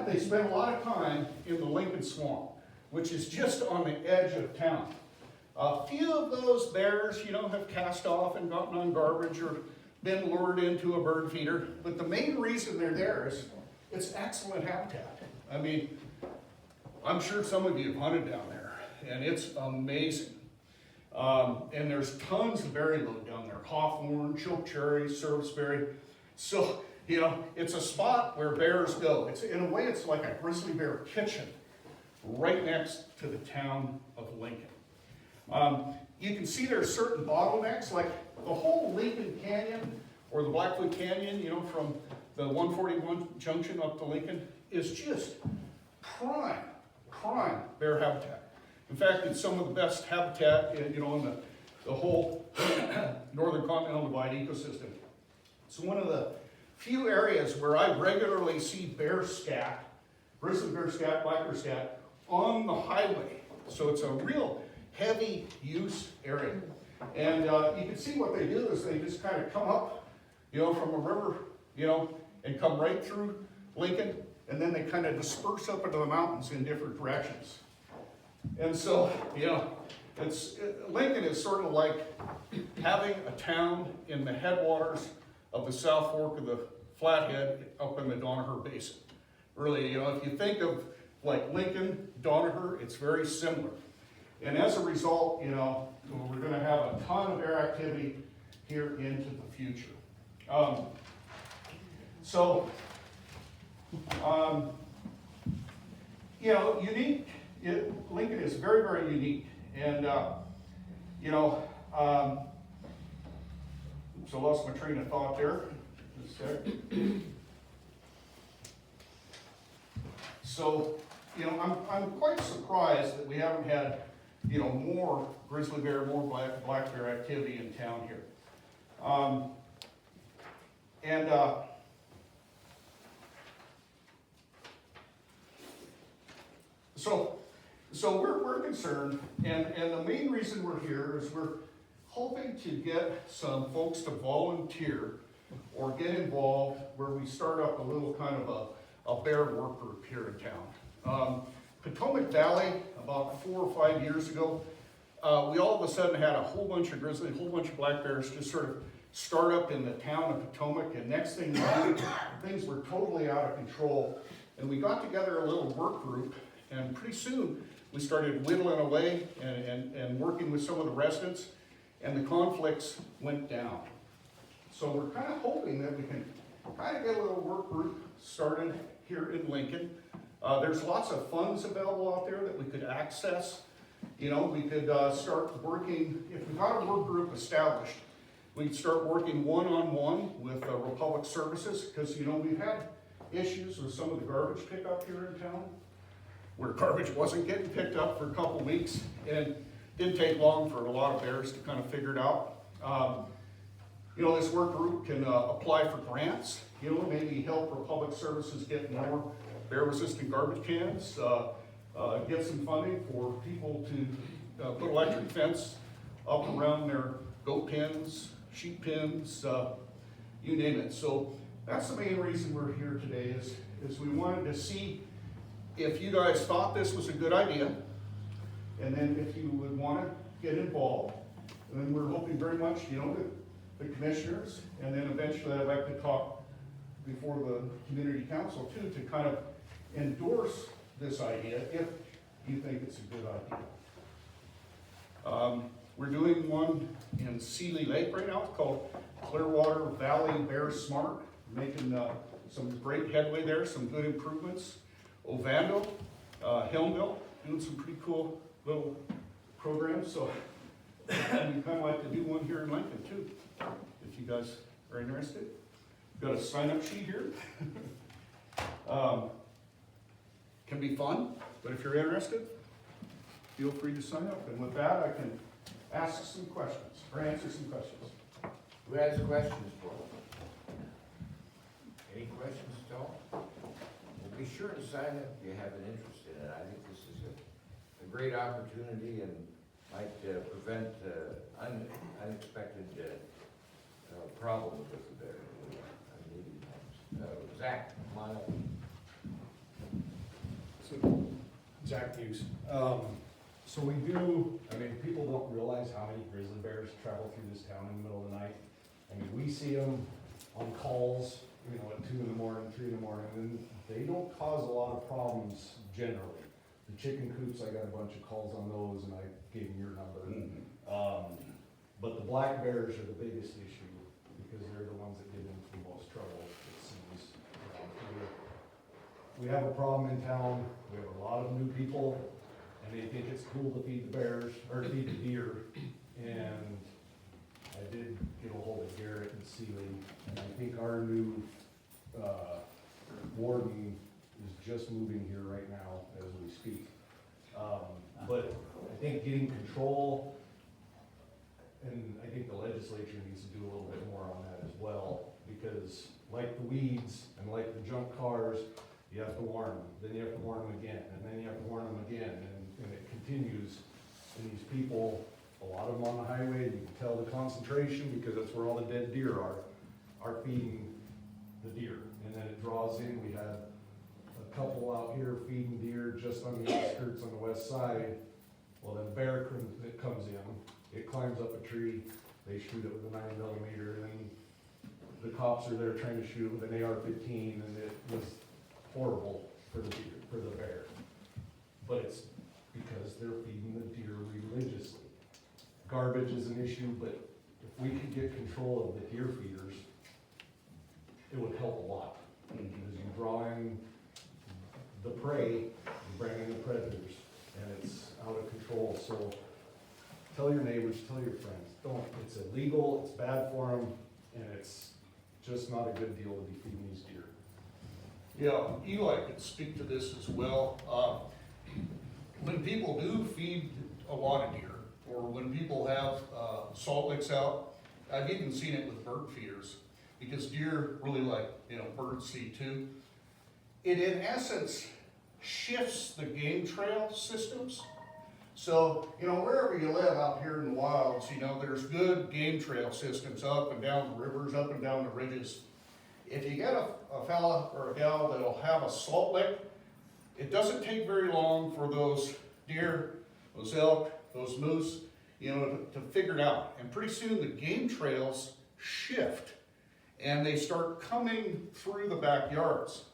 they spend a lot of time in the Lincoln Swamp, which is just on the edge of town. A few of those bears, you know, have cast off and gotten on garbage or been lured into a bird feeder, but the main reason they're there is it's excellent habitat. I mean, I'm sure some of you have hunted down there, and it's amazing. And there's tons of berry load down there, hawthorn, chokecherry, serviceberry. So, you know, it's a spot where bears go. It's, in a way, it's like a grizzly bear kitchen right next to the town of Lincoln. You can see there's certain bottlenecks, like the whole Lincoln Canyon or the Blackfoot Canyon, you know, from the 141 junction up to Lincoln is just prime bear habitat. In fact, it's some of the best habitat, you know, in the whole northern continental divide ecosystem. It's one of the few areas where I regularly see bear scat, grizzly bear scat, black bear scat, on the highway. So it's a real heavy use area. And you can see what they do is they just kind of come up, you know, from a river, you know, and come right through Lincoln, and then they kind of disperse up into the mountains in different directions. And so, you know, Lincoln is sort of like having a town in the headwaters of the South Fork of the Flathead up in the Donaher Basin. Really, you know, if you think of like Lincoln, Donaher, it's very similar. And as a result, you know, we're going to have a ton of bear activity here into the future. You know, unique. Lincoln is very, very unique. And, you know, so I lost my train of thought there. Just a sec. So, you know, I'm quite surprised that we haven't had, you know, more grizzly bear, more black bear activity in town here. So we're concerned, and the main reason we're here is we're hoping to get some folks to volunteer or get involved where we start up a little kind of a bear work group here in town. Potomac Valley, about 4 or 5 years ago, we all of a sudden had a whole bunch of grizzly, a whole bunch of black bears just sort of start up in the town of Potomac, and next thing you know, things were totally out of control. And we got together a little work group, and pretty soon we started whittling away and working with some of the residents, and the conflicts went down. So we're kind of hoping that we can kind of get a little work group started here in Lincoln. There's lots of funds available out there that we could access. You know, we could start working, if we got a work group established, we could start working one-on-one with Republic Services, because, you know, we've had issues with some of the garbage pickup here in town, where garbage wasn't getting picked up for a couple weeks, and it didn't take long for a lot of bears to kind of figure it out. You know, this work group can apply for grants, you know, maybe help Republic Services get more bear-resistant garbage cans, get some funding for people to put electric fence up around their goat pens, sheep pens, you name it. So that's the main reason we're here today is we wanted to see if you guys thought this was a good idea, and then if you would want to get involved. And then we're hoping very much, you know, the commissioners, and then eventually I'd like to talk before the community council too, to kind of endorse this idea if you think it's a good idea. We're doing one in Seeley Lake right now. It's called Clearwater Valley Bear Smart. making some great headway there, some good improvements. Ovando, Helmville, doing some pretty cool little programs, so we'd kind of like to do one here in Lincoln too, if you guys are interested. Got a sign-up sheet here. Can be fun, but if you're interested, feel free to sign up. And with that, I can ask some questions, or answer some questions. Who has questions for us? Any questions at all? Well, be sure to sign up if you have an interest in it. I think this is a great opportunity and might prevent unexpected problems with the bear. Zach, come on up. So, Jack Hughes. So we do, I mean, people don't realize how many grizzly bears travel through this town in the middle of the night. I mean, we see them on calls, you know, at 2 in the morning, 3 in the morning, and they don't cause a lot of problems generally. The chicken coops, I got a bunch of calls on those, and I gave them your number. But the black bears are the biggest issue, because they're the ones that get into the most trouble, it seems. We have a problem in town, we have a lot of new people, and they think it's cool to feed the bears, or feed the deer, and I did get a hold of Garrett and Seeley, and I think our new, warden is just moving here right now as we speak. But I think getting control, and I think the legislature needs to do a little bit more on that as well, because like the weeds and like the junk cars, you have to warn them, then you have to warn them again, and then you have to warn them again, and it continues. And these people, a lot of them on the highway, you can tell the concentration, because that's where all the dead deer are feeding the deer. And then it draws in, we had a couple out here feeding deer just on the outskirts on the west side. Well, then bear comes in, it climbs up a tree, they shoot it with a 9mm, and the cops are there trying to shoot it with an AR-15, and it was horrible for the deer, for the bear. But it's because they're feeding the deer religiously. Garbage is an issue, but if we could get control of the deer feeders, it would help a lot. Because you draw in the prey, you bring in the predators, and it's out of control. So tell your neighbors, tell your friends, don't, it's illegal, it's bad for them, and it's just not a good deal to be feeding these deer. Yeah, Eli could speak to this as well. When people do feed a lot of deer, or when people have salt licks out, I've even seen it with bird feeders, because deer really like, bird seed too. It in essence shifts the game trail systems. So, wherever you live out here in the wilds, there's good game trail systems up and down the rivers, up and down the ridges. If you get a fella or a gal that'll have a salt lick, it doesn't take very long for those deer, those elk, those moose, to figure it out. And pretty soon the game trails shift and they start coming through the backyards.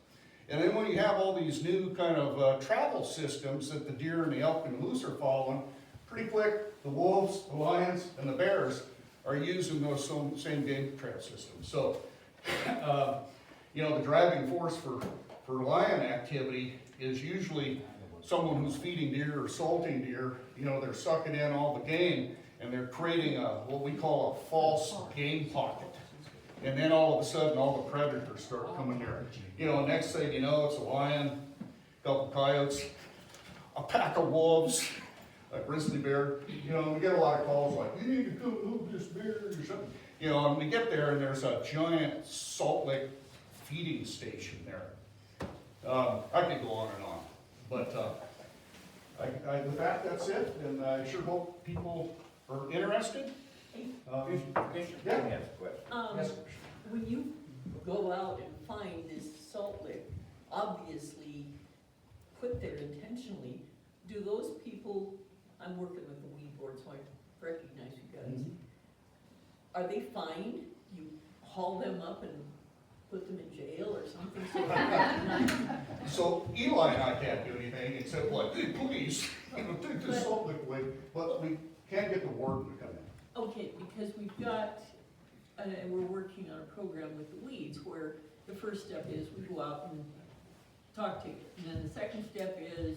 And then when you have all these new kind of travel systems that the deer and the elk and the moose are following, pretty quick the wolves, the lions, and the bears are using those same game trail systems. So, the driving force for lion activity is usually someone who's feeding deer or salting deer. They're sucking in all the game, and they're creating what we call a false game pocket. And then all of a sudden, all the predators start coming there. Next thing you know, it's a lion, a couple coyotes, a pack of wolves, a grizzly bear. We get a lot of calls like, "You need to come move this bear," or something. And we get there, and there's a giant salt lick feeding station there. I could go on and on, but with that, that's it. And I sure hope people are interested. Bishop, yeah. has a question. Yes. When you go out and find this salt lick, obviously put there intentionally, do those people, I'm working with the weed board, so I recognize you guys. Are they fined? You haul them up and put them in jail or something? So Eli and I can't do anything except like, "Hey, please, take this salt lick away," but we can't get the warden to come in. Okay, because we've got and we're working on a program with the weeds, where the first step is we go out and talk to you, and then the second step is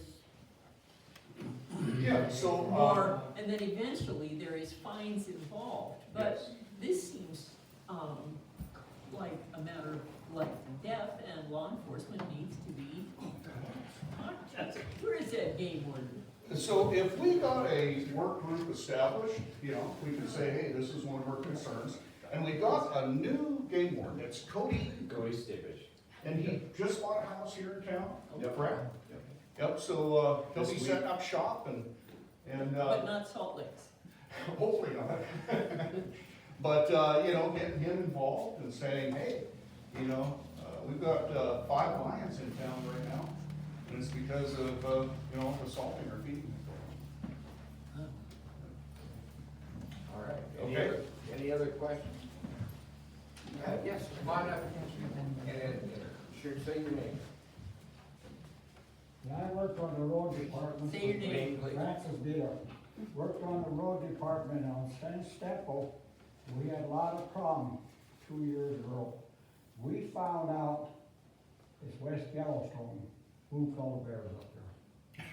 Yeah, so, more, and then eventually there is fines involved, but yes. this seems, like a matter of life and death, and law enforcement needs to be, where is that game warden? So if we got a work group established, you know, we could say, hey, this is one of our concerns. And we got a new game warden, it's Cody, Stivish. and he just bought a house here in town. Yep. Correct? Yep, so, he'll This be week. setting up shop and, But not Salt Lakes. hopefully not. But, you know, getting him involved and saying, hey, you know, we've got, 5 lions in town right now. And it's because of, you know, assaulting or feeding. All right. Okay. Any other questions? Yes, come on up. And sure, say your name. Yeah, I worked on the road department. Say your name, please. Francis Beer. Worked on the road department on San Steppo. We had a lot of problems 2 years ago. We found out it's West Yellowstone, who called the bears up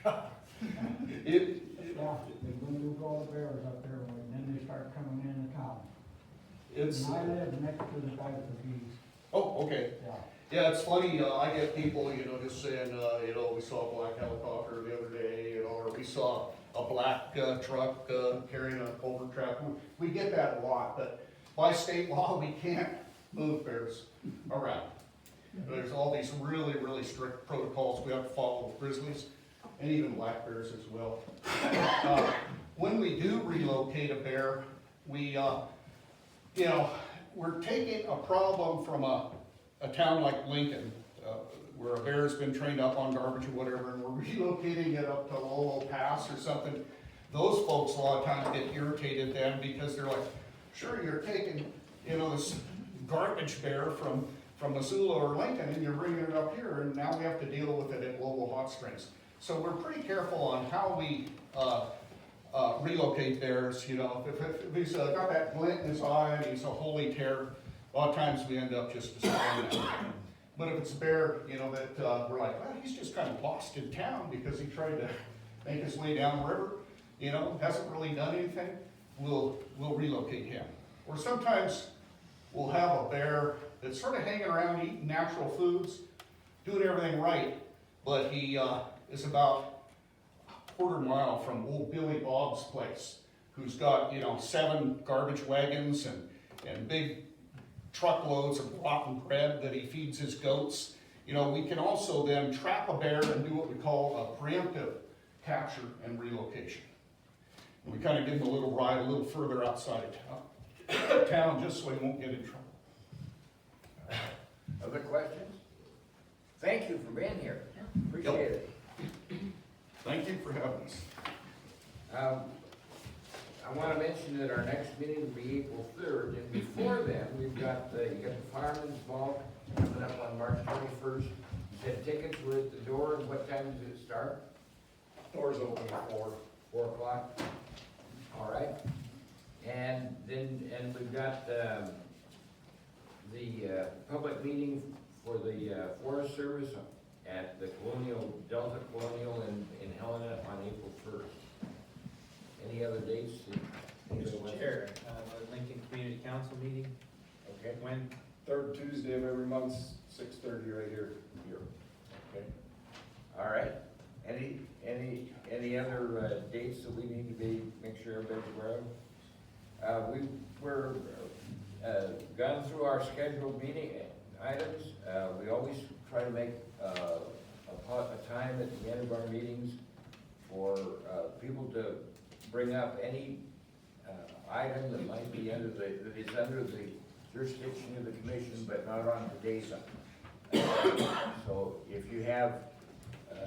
there. It, Yeah, they're gonna do call the bears up there, and then they start coming in the town. it's, And I live next to the guy with the bees, oh, okay. yeah. Yeah, it's funny, I get people, you know, just saying, you know, we saw a black helicopter the other day, you know, or we saw a black, truck, carrying a culvert trap. We get that a lot, but by state law, we can't move bears around. There's all these really, really strict protocols we have to follow with grizzlies, and even black bears as well. When we do relocate a bear, we, you know, we're taking a problem from a town like Lincoln, where a bear's been trained up on garbage or whatever, and we're relocating it up to Lolo Pass or something. Those folks a lot of times get irritated then because they're like, sure, you're taking, you know, this garbage bear from Missoula or Lincoln and you're bringing it up here, and now we have to deal with it at Lolo Hot Springs. So we're pretty careful on how we relocate bears. You know, if he's got that glint in his eye and he's a holy terror, a lot of times we end up just destroying it. But if it's a bear, you know, that we're like, well, he's just kind of lost in town because he tried to make his way down the river, you know, hasn't really done anything, we'll relocate him. Or sometimes we'll have a bear that's sort of hanging around eating natural foods, doing everything right, but he is about a quarter mile from old Billy Bob's place, who's got, you know, 7 garbage wagons and big truckloads of rotten bread that he feeds his goats. You know, we can also then trap a bear and do what we call a preemptive capture and relocation. And we kind of give him a little ride a little further outside of town just so he won't get in trouble. Other questions? Thank you for being here. Appreciate it. Thank you for having us. I want to mention that our next meeting will be April 3rd, and before then, we've got you got the Fireman's Ball coming up on March 21st. You said tickets were at the door, and what time does it start? Doors open at 4. 4 o'clock? All right. And then, we've got the public meeting for the Forest Service at the Delta Colonial in Helena on April 1st. Any other dates? Mr. Chair, the Lincoln Community Council meeting, Okay. when? 3rd Tuesday of every month, 6:30 right here. Okay. All right. Any other dates that we need to make sure everybody's aware of? We're gone through our scheduled meeting items. We always try to make a time at the end of our meetings for people to bring up any item that might be that is under the jurisdiction of the commission, but not on today's item. So if you have,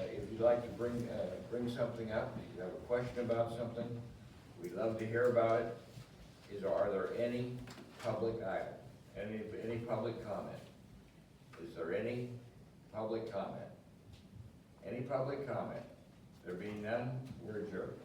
if you'd like to bring something up, if you have a question about something, we'd love to hear about it. Are there any public item? Any public comment? Is there any public comment? Any public comment? There being none, we're adjourned.